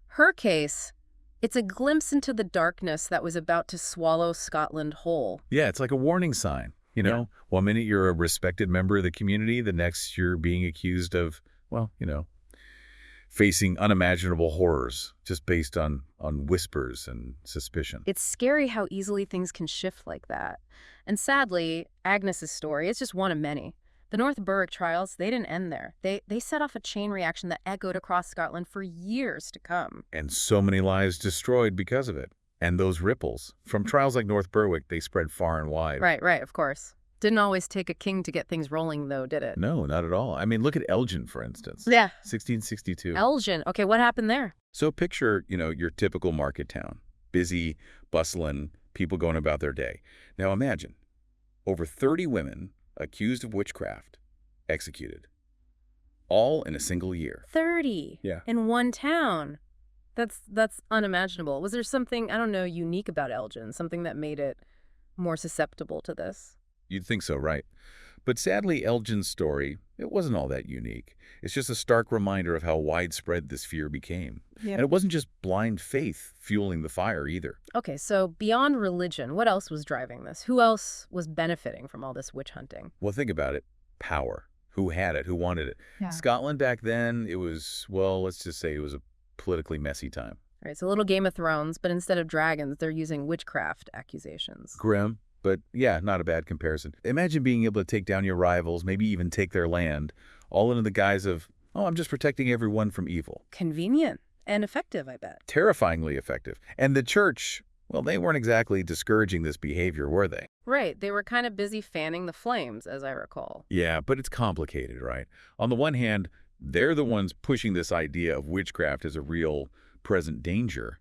her case, it's a glimpse into the darkness that was about to swallow Scotland whole. Yeah, it's like a warning sign. Yeah. One minute you're a respected member of the community, the next you're being accused of, facing unimaginable horrors just based on whispers and suspicion. It's scary how easily things can shift like that. And sadly, Agnes's story is just one of many. The North Berwick trials, they didn't end there. They set off a chain reaction that echoed across Scotland for years to come. And so many lives destroyed because of it. And those ripples. From trials like North Berwick, they spread far and wide. Right, of course. Didn't always take a king to get things rolling, though, did it? No, not at all. I mean, look at Elgin, for instance. Yeah. 1662. Elgin. Okay, what happened there? So picture, your typical market town. Busy, bustling, people going about their day. Now imagine, over 30 women accused of witchcraft, executed. All in a single year. 30? Yeah. In one town? That's unimaginable. Was there something, I don't know, unique about Elgin? Something that made it more susceptible to this? You'd think so, right? But sadly, Elgin's story, it wasn't all that unique. It's just a stark reminder of how widespread this fear became. Yeah. And it wasn't just blind faith fueling the fire either. Okay, so beyond religion, what else was driving this? Who else was benefiting from all this witch hunting? Well, think about it. Power. Who had it? Who wanted it? Yeah. Scotland back then, it was, well, let's just say it was a politically messy time. All right, so a little Game of Thrones, but instead of dragons, they're using witchcraft accusations. Grim, but yeah, not a bad comparison. Imagine being able to take down your rivals, maybe even take their land, all under the guise of, oh, I'm just protecting everyone from evil. Convenient and effective, I bet. Terrifyingly effective. And the church, well, they weren't exactly discouraging this behavior, were they? Right, they were kind of busy fanning the flames, as I recall. Yeah, but it's complicated, right? On the one hand, they're the ones pushing this idea of witchcraft as a real present danger.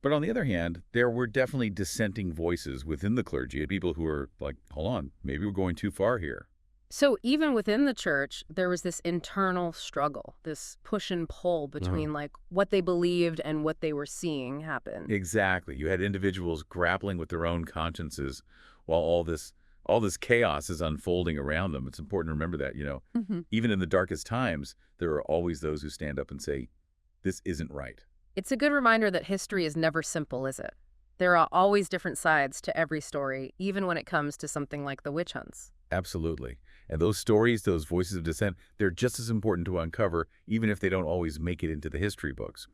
But on the other hand, there were definitely dissenting voices within the clergy, people who were like, hold on, maybe we're going too far here. So even within the church, there was this internal struggle, this push and pull between like what they believed and what they were seeing happen. Exactly. You had individuals grappling with their own consciences while all this chaos is unfolding around them. It's important to remember that, even in the darkest times, there are always those who stand up and say, this isn't right. It's a good reminder that history is never simple, is it? There are always different sides to every story, even when it comes to something like the witch hunts. Absolutely. And those stories, those voices of dissent, they're just as important to uncover, even if they don't always make it into the history books.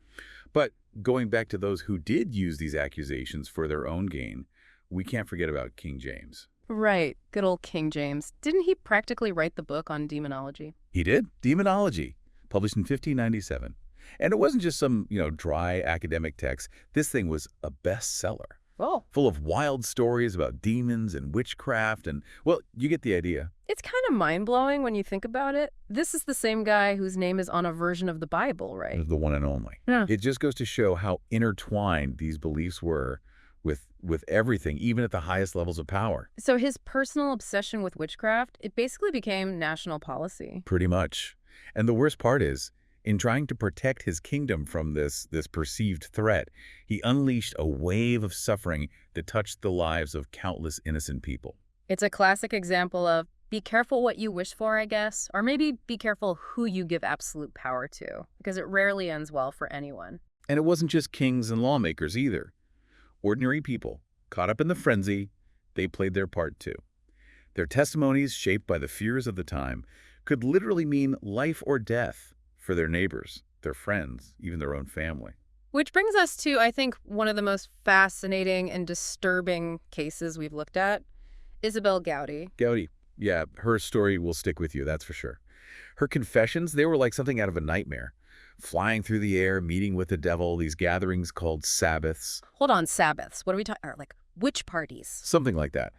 But going back to those who did use these accusations for their own gain, we can't forget about King James. Right. Good old King James. Didn't he practically write the book on demonology? He did. Demonology, published in 1597. And it wasn't just some, dry academic text. This thing was a bestseller. Oh. Full of wild stories about demons and witchcraft and, well, you get the idea. It's kind of mind-blowing when you think about it. This is the same guy whose name is on a version of the Bible, right? The one and only. Yeah. It just goes to show how intertwined these beliefs were with everything, even at the highest levels of power. So his personal obsession with witchcraft, it basically became national policy. Pretty much. And the worst part is, in trying to protect his kingdom from this perceived threat, he unleashed a wave of suffering that touched the lives of countless innocent people. It's a classic example of be careful what you wish for, I guess, or maybe be careful who you give absolute power to, because it rarely ends well for anyone. And it wasn't just kings and lawmakers either. Ordinary people, caught up in the frenzy, they played their part too. Their testimonies, shaped by the fears of the time, could literally mean life or death for their neighbors, their friends, even their own family. Which brings us to, I think, one of the most fascinating and disturbing cases we've looked at, Isabel Gowdy. Gowdy, yeah, her story will stick with you, that's for sure. Her confessions, they were like something out of a nightmare. Flying through the air, meeting with the devil, these gatherings called Sabbaths. Hold on, Sabbaths. What are we talking about? Like witch parties. Something like that.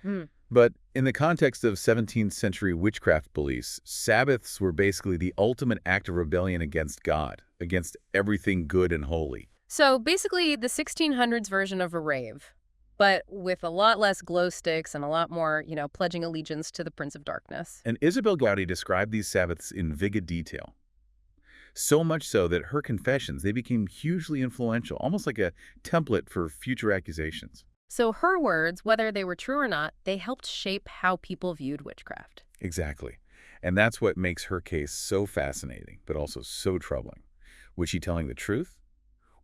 But in the context of 17th century witchcraft beliefs, Sabbaths were basically the ultimate act of rebellion against God, against everything good and holy. So basically the 1600s version of a rave, but with a lot less glow sticks and a lot more, pledging allegiance to the Prince of Darkness. And Isabel Gowdy described these Sabbaths in vivid detail. So much so that her confessions, they became hugely influential, almost like a template for future accusations. So her words, whether they were true or not, they helped shape how people viewed witchcraft. Exactly. And that's what makes her case so fascinating, but also so troubling. Was she telling the truth?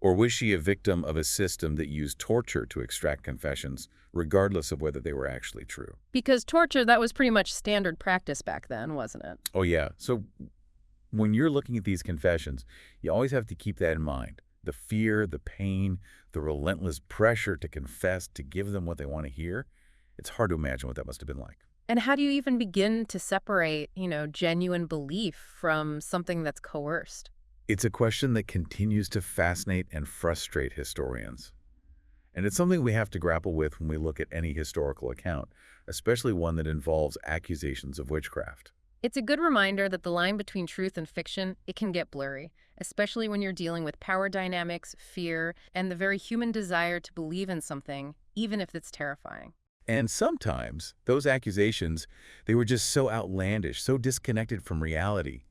Or was she a victim of a system that used torture to extract confessions, regardless of whether they were actually true? Because torture, that was pretty much standard practice back then, wasn't it? Oh, yeah. So when you're looking at these confessions, you always have to keep that in mind. The fear, the pain, the relentless pressure to confess, to give them what they want to hear. It's hard to imagine what that must have been like. And how do you even begin to separate, genuine belief from something that's coerced? It's a question that continues to fascinate and frustrate historians. And it's something we have to grapple with when we look at any historical account, especially one that involves accusations of witchcraft. It's a good reminder that the line between truth and fiction, it can get blurry, especially when you're dealing with power dynamics, fear, and the very human desire to believe in something, even if it's terrifying. And sometimes those accusations, they were just so outlandish, so disconnected from reality,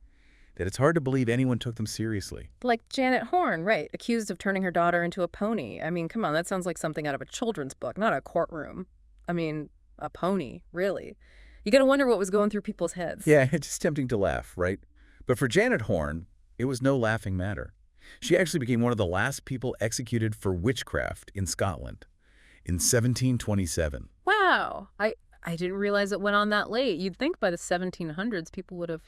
that it's hard to believe anyone took them seriously. Like Janet Horn, right, accused of turning her daughter into a pony. I mean, come on, that sounds like something out of a children's book, not a courtroom. I mean, a pony, really. You gotta wonder what was going through people's heads. Yeah, it's just tempting to laugh, right? But for Janet Horn, it was no laughing matter. She actually became one of the last people executed for witchcraft in Scotland in 1727. Wow. I didn't realize it went on that late. You'd think by the 1700s people would have,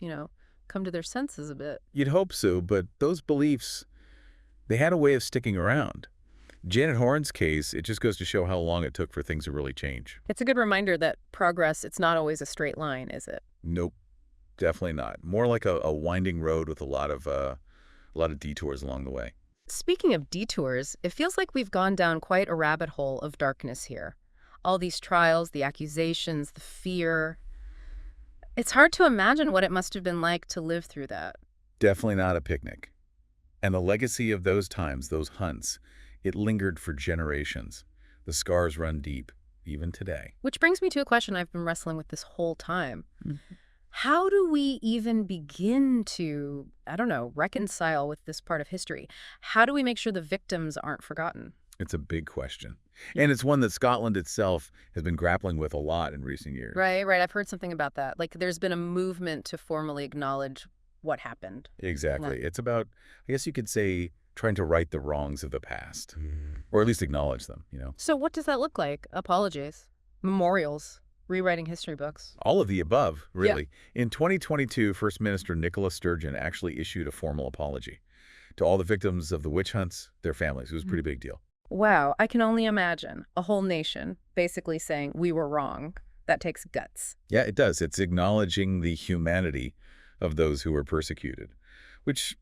come to their senses a bit. You'd hope so, but those beliefs, they had a way of sticking around. Janet Horn's case, it just goes to show how long it took for things to really change. It's a good reminder that progress, it's not always a straight line, is it? Nope, definitely not. More like a winding road with a lot of detours along the way. Speaking of detours, it feels like we've gone down quite a rabbit hole of darkness here. All these trials, the accusations, the fear. It's hard to imagine what it must have been like to live through that. Definitely not a picnic. And the legacy of those times, those hunts, it lingered for generations. The scars run deep, even today. Which brings me to a question I've been wrestling with this whole time. Mm-hmm. How do we even begin to, reconcile with this part of history? How do we make sure the victims aren't forgotten? It's a big question. And it's one that Scotland itself has been grappling with a lot in recent years. Right. I've heard something about that. Like there's been a movement to formally acknowledge what happened. Exactly. Yeah. It's about, I guess you could say, trying to right the wrongs of the past, or at least acknowledge them, So what does that look like? Apologies, memorials, rewriting history books. All of the above, really. Yeah. In 2022, First Minister Nicola Sturgeon actually issued a formal apology to all the victims of the witch hunts, their families. It was a pretty big deal. Wow, I can only imagine a whole nation basically saying we were wrong. That takes guts. Yeah, it does. It's acknowledging the humanity of those who were persecuted, which,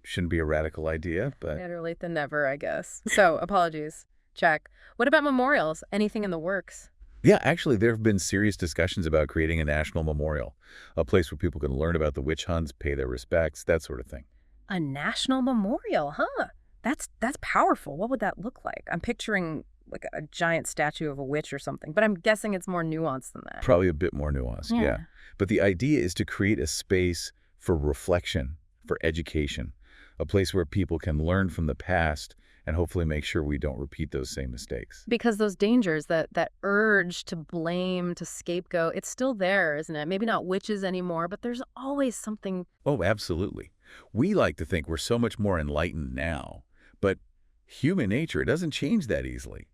shouldn't be a radical idea, but... Better late than never, I guess. So, apologies. Check. What about memorials? Anything in the works? Yeah, actually, there have been serious discussions about creating a national memorial, a place where people can learn about the witch hunts, pay their respects, that sort of thing. A national memorial, huh? That's powerful. What would that look like? I'm picturing like a giant statue of a witch or something, but I'm guessing it's more nuanced than that. Probably a bit more nuanced, yeah. But the idea is to create a space for reflection, for education, a place where people can learn from the past and hopefully make sure we don't repeat those same mistakes. Because those dangers, that urge to blame, to scapegoat, it's still there, isn't it? Maybe not witches anymore, but there's always something. Oh, absolutely. We like to think we're so much more enlightened now, but human nature, it doesn't change that easily.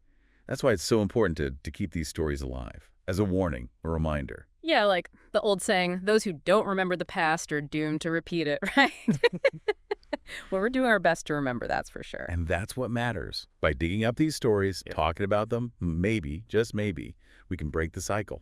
That's why it's so important to keep these stories alive, as a warning, a reminder. Yeah, like the old saying, those who don't remember the past are doomed to repeat it, right? Well, we're doing our best to remember, that's for sure. And that's what matters. By digging up these stories, talking about them, maybe, just maybe, we can break the cycle.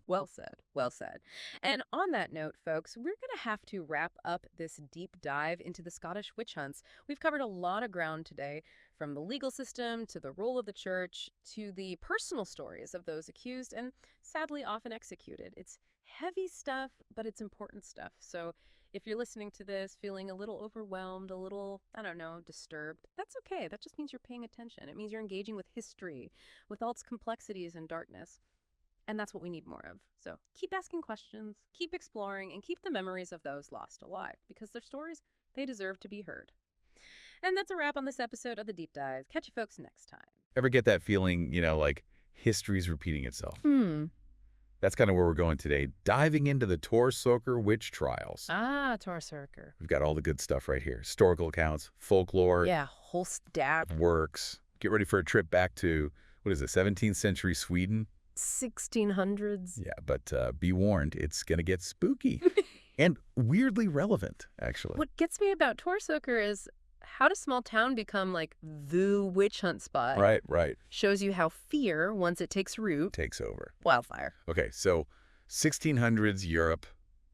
Well said. Well said. And on that note, folks, we're going to have to wrap up this deep dive into the Scottish witch hunts. We've covered a lot of ground today, from the legal system to the role of the church to the personal stories of those accused and sadly often executed. It's heavy stuff, but it's important stuff. So if you're listening to this feeling a little overwhelmed, a little, I don't know, disturbed, that's okay. That just means you're paying attention. It means you're engaging with history, with all its complexities and darkness. And that's what we need more of. So keep asking questions, keep exploring, and keep the memories of those lost alive, because their stories, they deserve to be heard. And that's a wrap on this episode of The Deep Dive. Catch you folks next time. Ever get that feeling, like history's repeating itself? That's kind of where we're going today, diving into the Torsåker Witch Trials. Ah, Torsåker. We've got all the good stuff right here. Historical accounts, folklore. Yeah, whole stack. Works. Get ready for a trip back to, 17th century Sweden? 1600s. Yeah, but be warned, it's going to get spooky. And weirdly relevant, actually. What gets me about Torsåker is how does small town become like the witch hunt spot? Right. Shows you how fear, once it takes root, takes over. Wildfire. Okay, so 1600s Europe,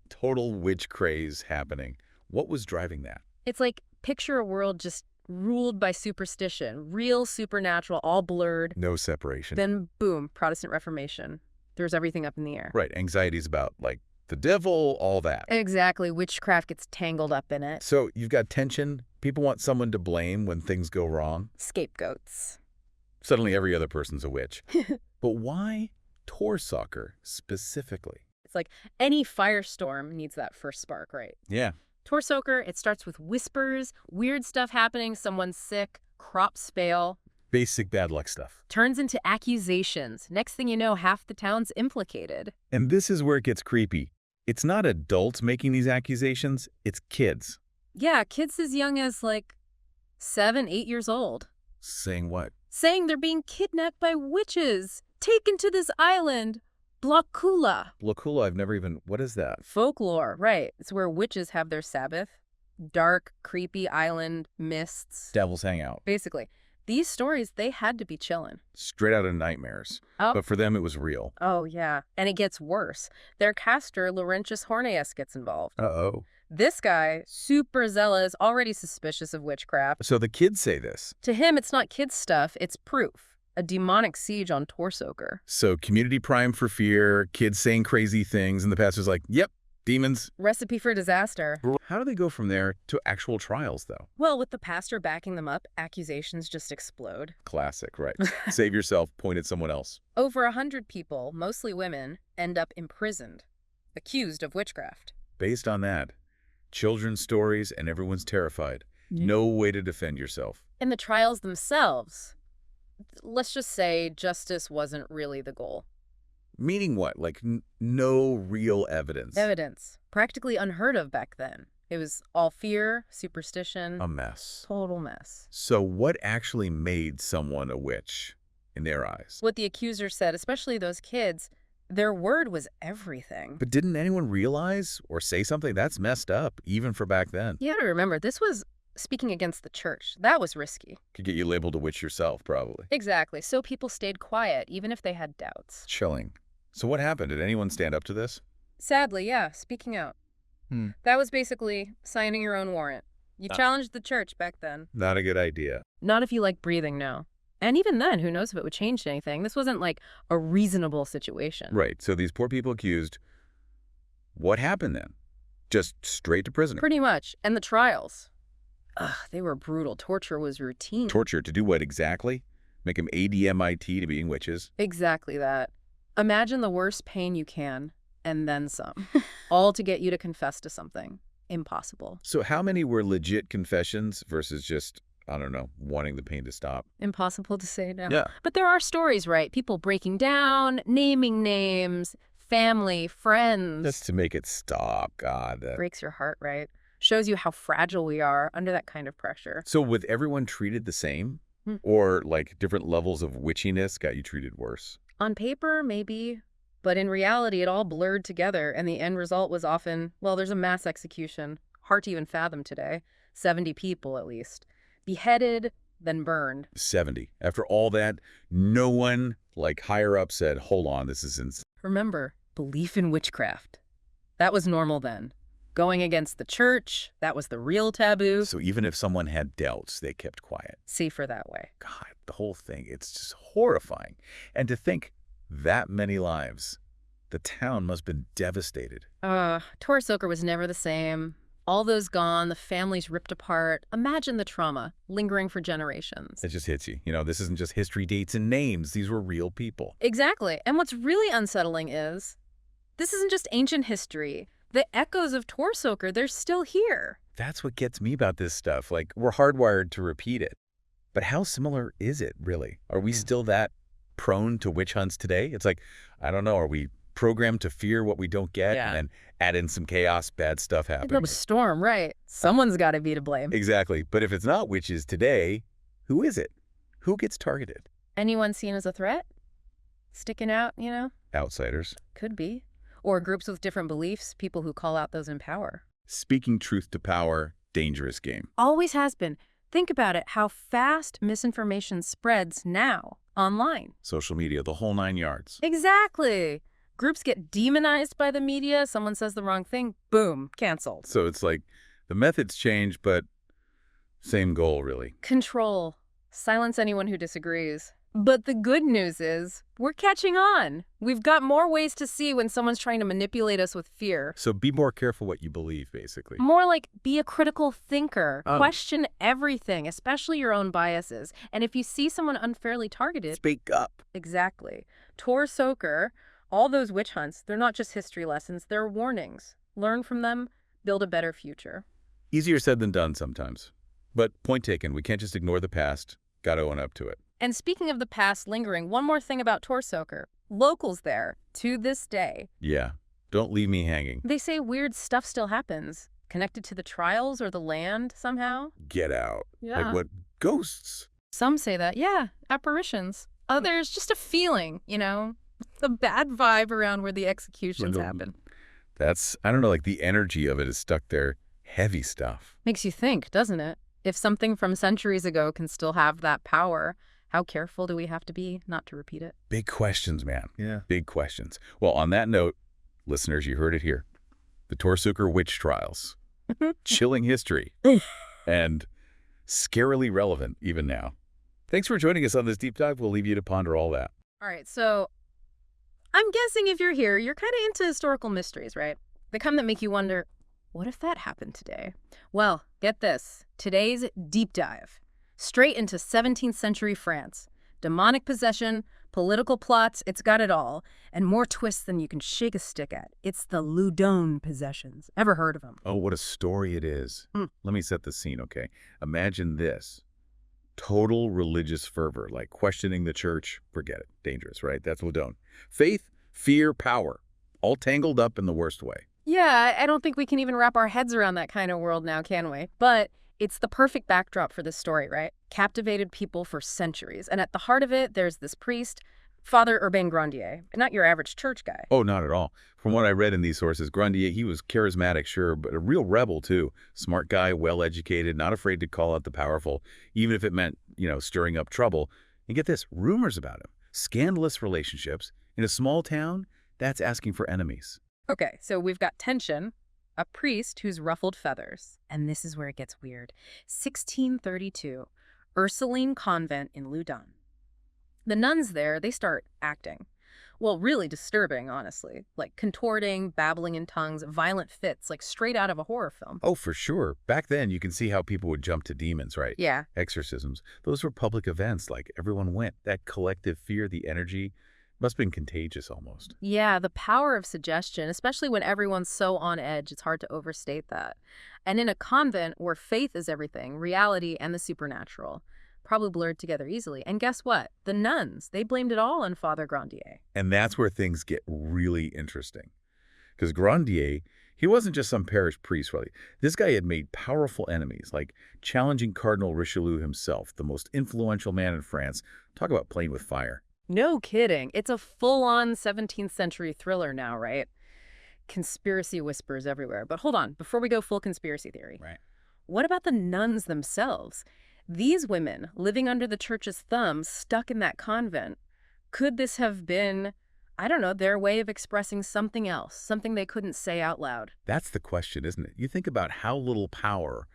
total witch craze happening. What was driving that? It's like picture a world just ruled by superstition, real supernatural, all blurred. No separation. Then boom, Protestant Reformation. There's everything up in the air. Right, anxieties about the devil, all that. Exactly, witchcraft gets tangled up in it. So you've got tension. People want someone to blame when things go wrong. Scapegoats. Suddenly every other person's a witch. But why Torsåker specifically? It's like any firestorm needs that first spark, right? Yeah. Torsåker, it starts with whispers, weird stuff happening, someone's sick, crops fail. Basic bad luck stuff. Turns into accusations. Next thing you know, half the town's implicated. And this is where it gets creepy. It's not adults making these accusations, it's kids. Yeah, kids as young as 7, 8 years old. Saying what? Saying they're being kidnapped by witches, taken to this island. Blockula. Blockula, I've never even... What is that? Folklore, right. It's where witches have their Sabbath. Dark, creepy island mists. Devil's hangout. Basically. These stories, they had to be chilling. Straight out of nightmares. Oh. But for them, it was real. Oh, yeah. And it gets worse. Their caster, Laurentius Horneus, gets involved. Uh-oh. This guy, super zealous, already suspicious of witchcraft. So the kids say this. To him, it's not kids' stuff, it's proof. A demonic siege on Torsåker. So community primed for fear, kids saying crazy things, and the pastor's like, yep, demons. Recipe for disaster. How do they go from there to actual trials, though? Well, with the pastor backing them up, accusations just explode. Classic, right. Save yourself, point at someone else. Over 100 people, mostly women, end up imprisoned, accused of witchcraft. Based on that, children's stories and everyone's terrified. No way to defend yourself. In the trials themselves, let's just say justice wasn't really the goal. Meaning what? No real evidence. Evidence. Practically unheard of back then. It was all fear, superstition. A mess. Total mess. So what actually made someone a witch in their eyes? What the accuser said, especially those kids, their word was everything. But didn't anyone realize or say something? That's messed up, even for back then. You gotta remember, this was speaking against the church. That was risky. Could get you labeled a witch yourself, probably. Exactly. So people stayed quiet, even if they had doubts. Chilling. So what happened? Did anyone stand up to this? Sadly, yeah, speaking out. That was basically signing your own warrant. You challenged the church back then. Not a good idea. Not if you like breathing, no. And even then, who knows if it would change anything. This wasn't like a reasonable situation. Right. So these poor people accused, what happened then? Just straight to prison? Pretty much. And the trials. Ugh, they were brutal. Torture was routine. Torture to do what exactly? Make them ADMIT to being witches? Exactly that. Imagine the worst pain you can, and then some. All to get you to confess to something. Impossible. So how many were legit confessions versus just, I don't know, wanting the pain to stop? Impossible to say now. Yeah. But there are stories, right? People breaking down, naming names, family, friends. Just to make it stop, God. Breaks your heart, right? Shows you how fragile we are under that kind of pressure. So was everyone treated the same? Or different levels of witchiness got you treated worse? On paper, maybe. But in reality, it all blurred together, and the end result was often, well, there's a mass execution. Hard to even fathom today. 70 people, at least. Beheaded, then burned. 70. After all that, no one, higher up said, hold on, this is insane. Remember, belief in witchcraft. That was normal then. Going against the church, that was the real taboo. So even if someone had doubts, they kept quiet. Safer that way. God, the whole thing, it's just horrifying. And to think that many lives, the town must have been devastated. Torsåker was never the same. All those gone, the families ripped apart. Imagine the trauma lingering for generations. It just hits you. You know, this isn't just history, dates, and names. These were real people. Exactly. And what's really unsettling is this isn't just ancient history. The echoes of Torsåker, they're still here. That's what gets me about this stuff. Like, we're hardwired to repeat it. But how similar is it, really? Are we still that prone to witch hunts today? It's like, I don't know, are we programmed to fear what we don't get and then add in some chaos, bad stuff happens? A storm, right. Someone's got to be to blame. Exactly. But if it's not witches today, who is it? Who gets targeted? Anyone seen as a threat? Sticking out, you know? Outsiders. Could be. Or groups with different beliefs, people who call out those in power. Speaking truth to power, dangerous game. Always has been. Think about it, how fast misinformation spreads now online. Social media, the whole 9 yards. Exactly. Groups get demonized by the media. Someone says the wrong thing, boom, canceled. So it's like the methods change, but same goal, really. Control. Silence anyone who disagrees. But the good news is we're catching on. We've got more ways to see when someone's trying to manipulate us with fear. So be more careful what you believe, basically. More like be a critical thinker. Question everything, especially your own biases. And if you see someone unfairly targeted... Speak up. Exactly. Torsåker, all those witch hunts, they're not just history lessons, they're warnings. Learn from them, build a better future. Easier said than done sometimes. But point taken, we can't just ignore the past. Gotta own up to it. And speaking of the past lingering, one more thing about Torsåker. Locals there, to this day. Yeah, don't leave me hanging. They say weird stuff still happens, connected to the trials or the land somehow. Get out. Yeah. Like what? Ghosts? Some say that, yeah, apparitions. Others, just a feeling, you know, the bad vibe around where the executions happen. That's, I don't know, like the energy of it is stuck there. Heavy stuff. Makes you think, doesn't it? If something from centuries ago can still have that power, how careful do we have to be not to repeat it? Big questions, man. Yeah. Big questions. Well, on that note, listeners, you heard it here. The Torsåker Witch Trials. Chilling history. And scarily relevant even now. Thanks for joining us on this deep dive. We'll leave you to ponder all that. All right, so I'm guessing if you're here, you're kind of into historical mysteries, right? The kind that make you wonder, what if that happened today? Well, get this. Today's deep dive. Straight into 17th century France. Demonic possession, political plots, it's got it all. And more twists than you can shake a stick at. It's the Loudun possessions. Ever heard of them? Oh, what a story it is. Let me set the scene, okay? Imagine this. Total religious fervor, like questioning the church. Forget it. Dangerous, right? That's Loudun. Faith, fear, power. All tangled up in the worst way. Yeah, I don't think we can even wrap our heads around that kind of world now, can we? But it's the perfect backdrop for this story, right? Captivated people for centuries. And at the heart of it, there's this priest, Father Urbain Grandier, not your average church guy. Oh, not at all. From what I read in these sources, Grandier, he was charismatic, sure, but a real rebel, too. Smart guy, well-educated, not afraid to call out the powerful, even if it meant, you know, stirring up trouble. And get this, rumors about him. Scandalous relationships. In a small town, that's asking for enemies. Okay, so we've got tension, a priest who's ruffled feathers. And this is where it gets weird. 1632, Ursuline Convent in Loudun. The nuns there, they start acting. Well, really disturbing, honestly. Like contorting, babbling in tongues, violent fits, like straight out of a horror film. Oh, for sure. Back then, you can see how people would jump to demons, right? Yeah. Exorcisms. Those were public events, like everyone went. That collective fear, the energy, must have been contagious almost. Yeah, the power of suggestion, especially when everyone's so on edge, it's hard to overstate that. And in a convent where faith is everything, reality and the supernatural, probably blurred together easily. And guess what? The nuns, they blamed it all on Father Grandier. And that's where things get really interesting. Because Grandier, he wasn't just some parish priest, really. This guy had made powerful enemies, like challenging Cardinal Richelieu himself, the most influential man in France. Talk about playing with fire. No kidding. It's a full-on 17th century thriller now, right? Conspiracy whispers everywhere. But hold on, before we go full conspiracy theory. Right. What about the nuns themselves? These women living under the church's thumb, stuck in that convent, could this have been I don't know, their way of expressing something else, something they couldn't say out loud. That's the question, isn't it? You think about how little power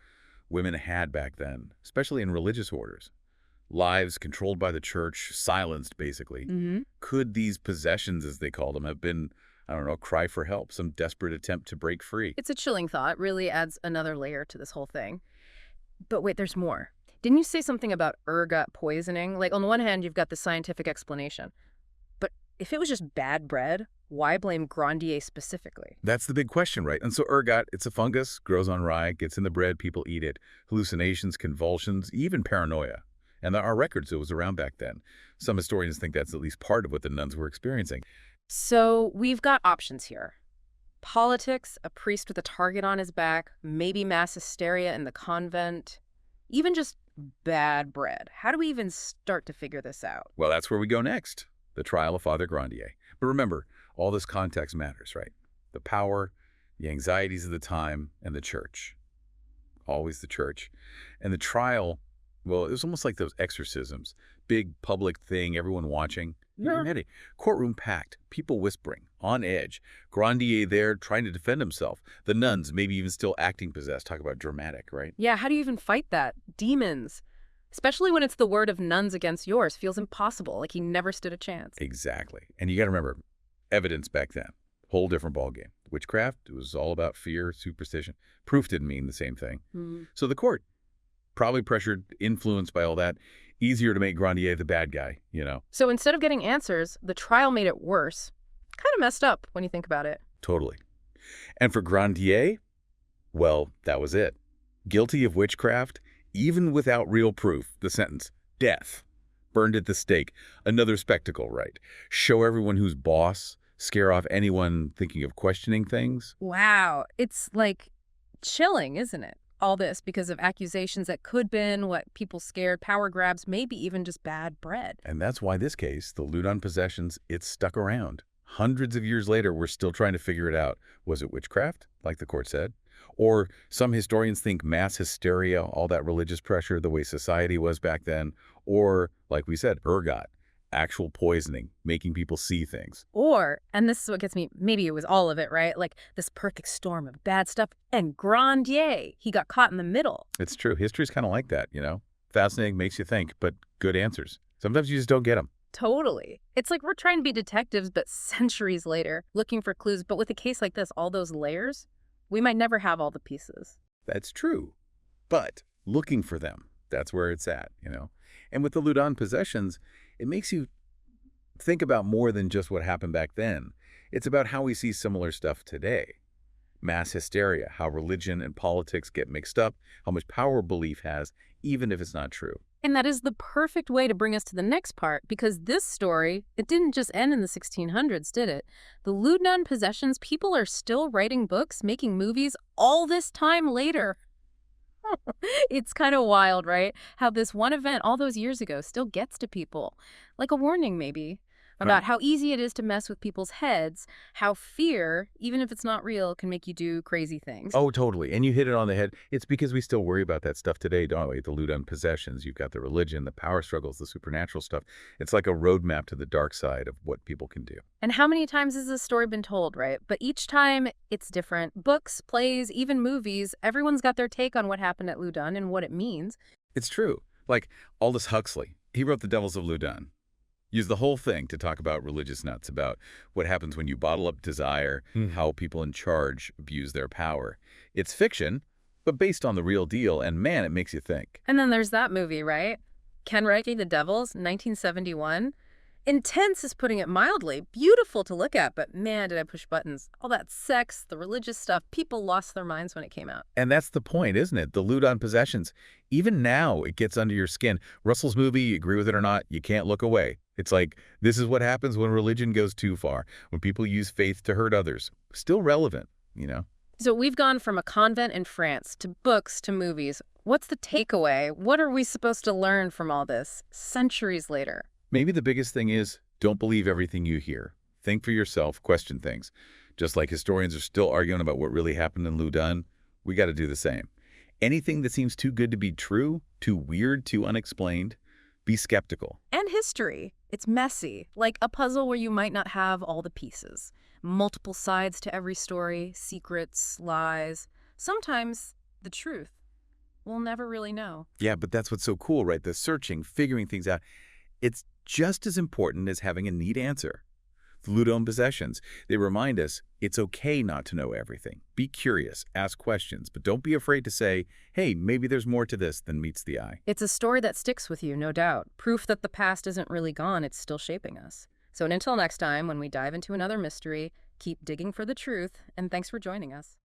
women had back then, especially in religious orders. Lives controlled by the church, silenced, basically. Hmm. Could these possessions, as they called them, have been, I don't know, a cry for help, some desperate attempt to break free? It's a chilling thought, really adds another layer to this whole thing. But wait, there's more. Didn't you say something about ergot poisoning? Like, on the one hand, you've got the scientific explanation. But if it was just bad bread, why blame Grandier specifically? That's the big question, right? And so ergot, it's a fungus, grows on rye, gets in the bread, people eat it. Hallucinations, convulsions, even paranoia. And there are records it was around back then. Some historians think that's at least part of what the nuns were experiencing. So we've got options here. Politics, a priest with a target on his back, maybe mass hysteria in the convent, even just bad bread. How do we even start to figure this out? Well, that's where we go next, the trial of Father Grandier. But remember, all this context matters, right? The power, the anxieties of the time, and the church. Always the church. And the trial, well, it was almost like those exorcisms. Big public thing, everyone watching. You Yeah. can it. Courtroom packed, people whispering, on edge. Grandier there trying to defend himself. The nuns maybe even still acting possessed. Talk about dramatic, right? Yeah, how do you even fight that? Demons. Especially when it's the word of nuns against yours. Feels impossible, like he never stood a chance. Exactly. And you got to remember, evidence back then, whole different ballgame. Witchcraft, it was all about fear, superstition. Proof didn't mean the same thing. Hmm. So the court, probably pressured, influenced by all that, easier to make Grandier the bad guy, you know? So instead of getting answers, the trial made it worse. Kind of messed up when you think about it. Totally. And for Grandier, well, that was it. Guilty of witchcraft, even without real proof. The sentence, death. Burned at the stake. Another spectacle, right? Show everyone who's boss, scare off anyone thinking of questioning things. Wow. It's like chilling, isn't it? All this because of accusations that could been what people scared, power grabs, maybe even just bad bread. And that's why this case, the Loudun possessions, it's stuck around. Hundreds of years later, we're still trying to figure it out. Was it witchcraft, like the court said? Or some historians think mass hysteria, all that religious pressure, the way society was back then. Or, like we said, ergot, actual poisoning, making people see things. Or, and this is what gets me, maybe it was all of it, right? Like this perfect storm of bad stuff and Grandier, he got caught in the middle. It's true. History's kind of like that, you know? Fascinating, makes you think, but good answers. Sometimes you just don't get them. Totally. It's like we're trying to be detectives, but centuries later, looking for clues. But with a case like this, all those layers, we might never have all the pieces. That's true. But looking for them, that's where it's at, you know? And with the Loudun possessions, it makes you think about more than just what happened back then. It's about how we see similar stuff today. Mass hysteria, how religion and politics get mixed up, how much power belief has, even if it's not true. And that is the perfect way to bring us to the next part, because this story, it didn't just end in the 1600s, did it? The Loudun possessions, people are still writing books, making movies all this time later. It's kind of wild, right? How this one event all those years ago still gets to people. Like a warning, maybe, about how easy it is to mess with people's heads, how fear, even if it's not real, can make you do crazy things. Oh, totally. And you hit it on the head. It's because we still worry about that stuff today, don't we? The Loudun possessions, you've got the religion, the power struggles, the supernatural stuff. It's like a roadmap to the dark side of what people can do. And how many times has this story been told, right? But each time it's different. Books, plays, even movies, everyone's got their take on what happened at Loudun and what it means. It's true. Like Aldous Huxley, he wrote The Devils of Loudun. Used the whole thing to talk about religious nuts, about what happens when you bottle up desire, how people in charge abuse their power. It's fiction, but based on the real deal, and man, it makes you think. And then there's that movie, right? Ken Reiki, The Devils, 1971. Intense is putting it mildly. Beautiful to look at, but man, did I push buttons. All that sex, the religious stuff, people lost their minds when it came out. And that's the point, isn't it? The Loudun possessions. Even now, it gets under your skin. Russell's movie, you agree with it or not, you can't look away. It's like, this is what happens when religion goes too far, when people use faith to hurt others. Still relevant, you know? So we've gone from a convent in France to books to movies. What's the takeaway? What are we supposed to learn from all this centuries later? Maybe the biggest thing is, don't believe everything you hear. Think for yourself, question things. Just like historians are still arguing about what really happened in Loudun, we got to do the same. Anything that seems too good to be true, too weird, too unexplained, be Be skeptical. And history. It's messy, like a puzzle where you might not have all the pieces. Multiple sides to every story, secrets, lies. Sometimes the truth. We'll never really know. Yeah, but that's what's so cool, right? The searching, figuring things out. It's just as important as having a neat answer. The Loudun possessions, they remind us it's okay not to know everything. Be curious, ask questions, but don't be afraid to say, hey, maybe there's more to this than meets the eye. It's a story that sticks with you, no doubt. Proof that the past isn't really gone, it's still shaping us. So until next time, when we dive into another mystery, keep digging for the truth, and thanks for joining us.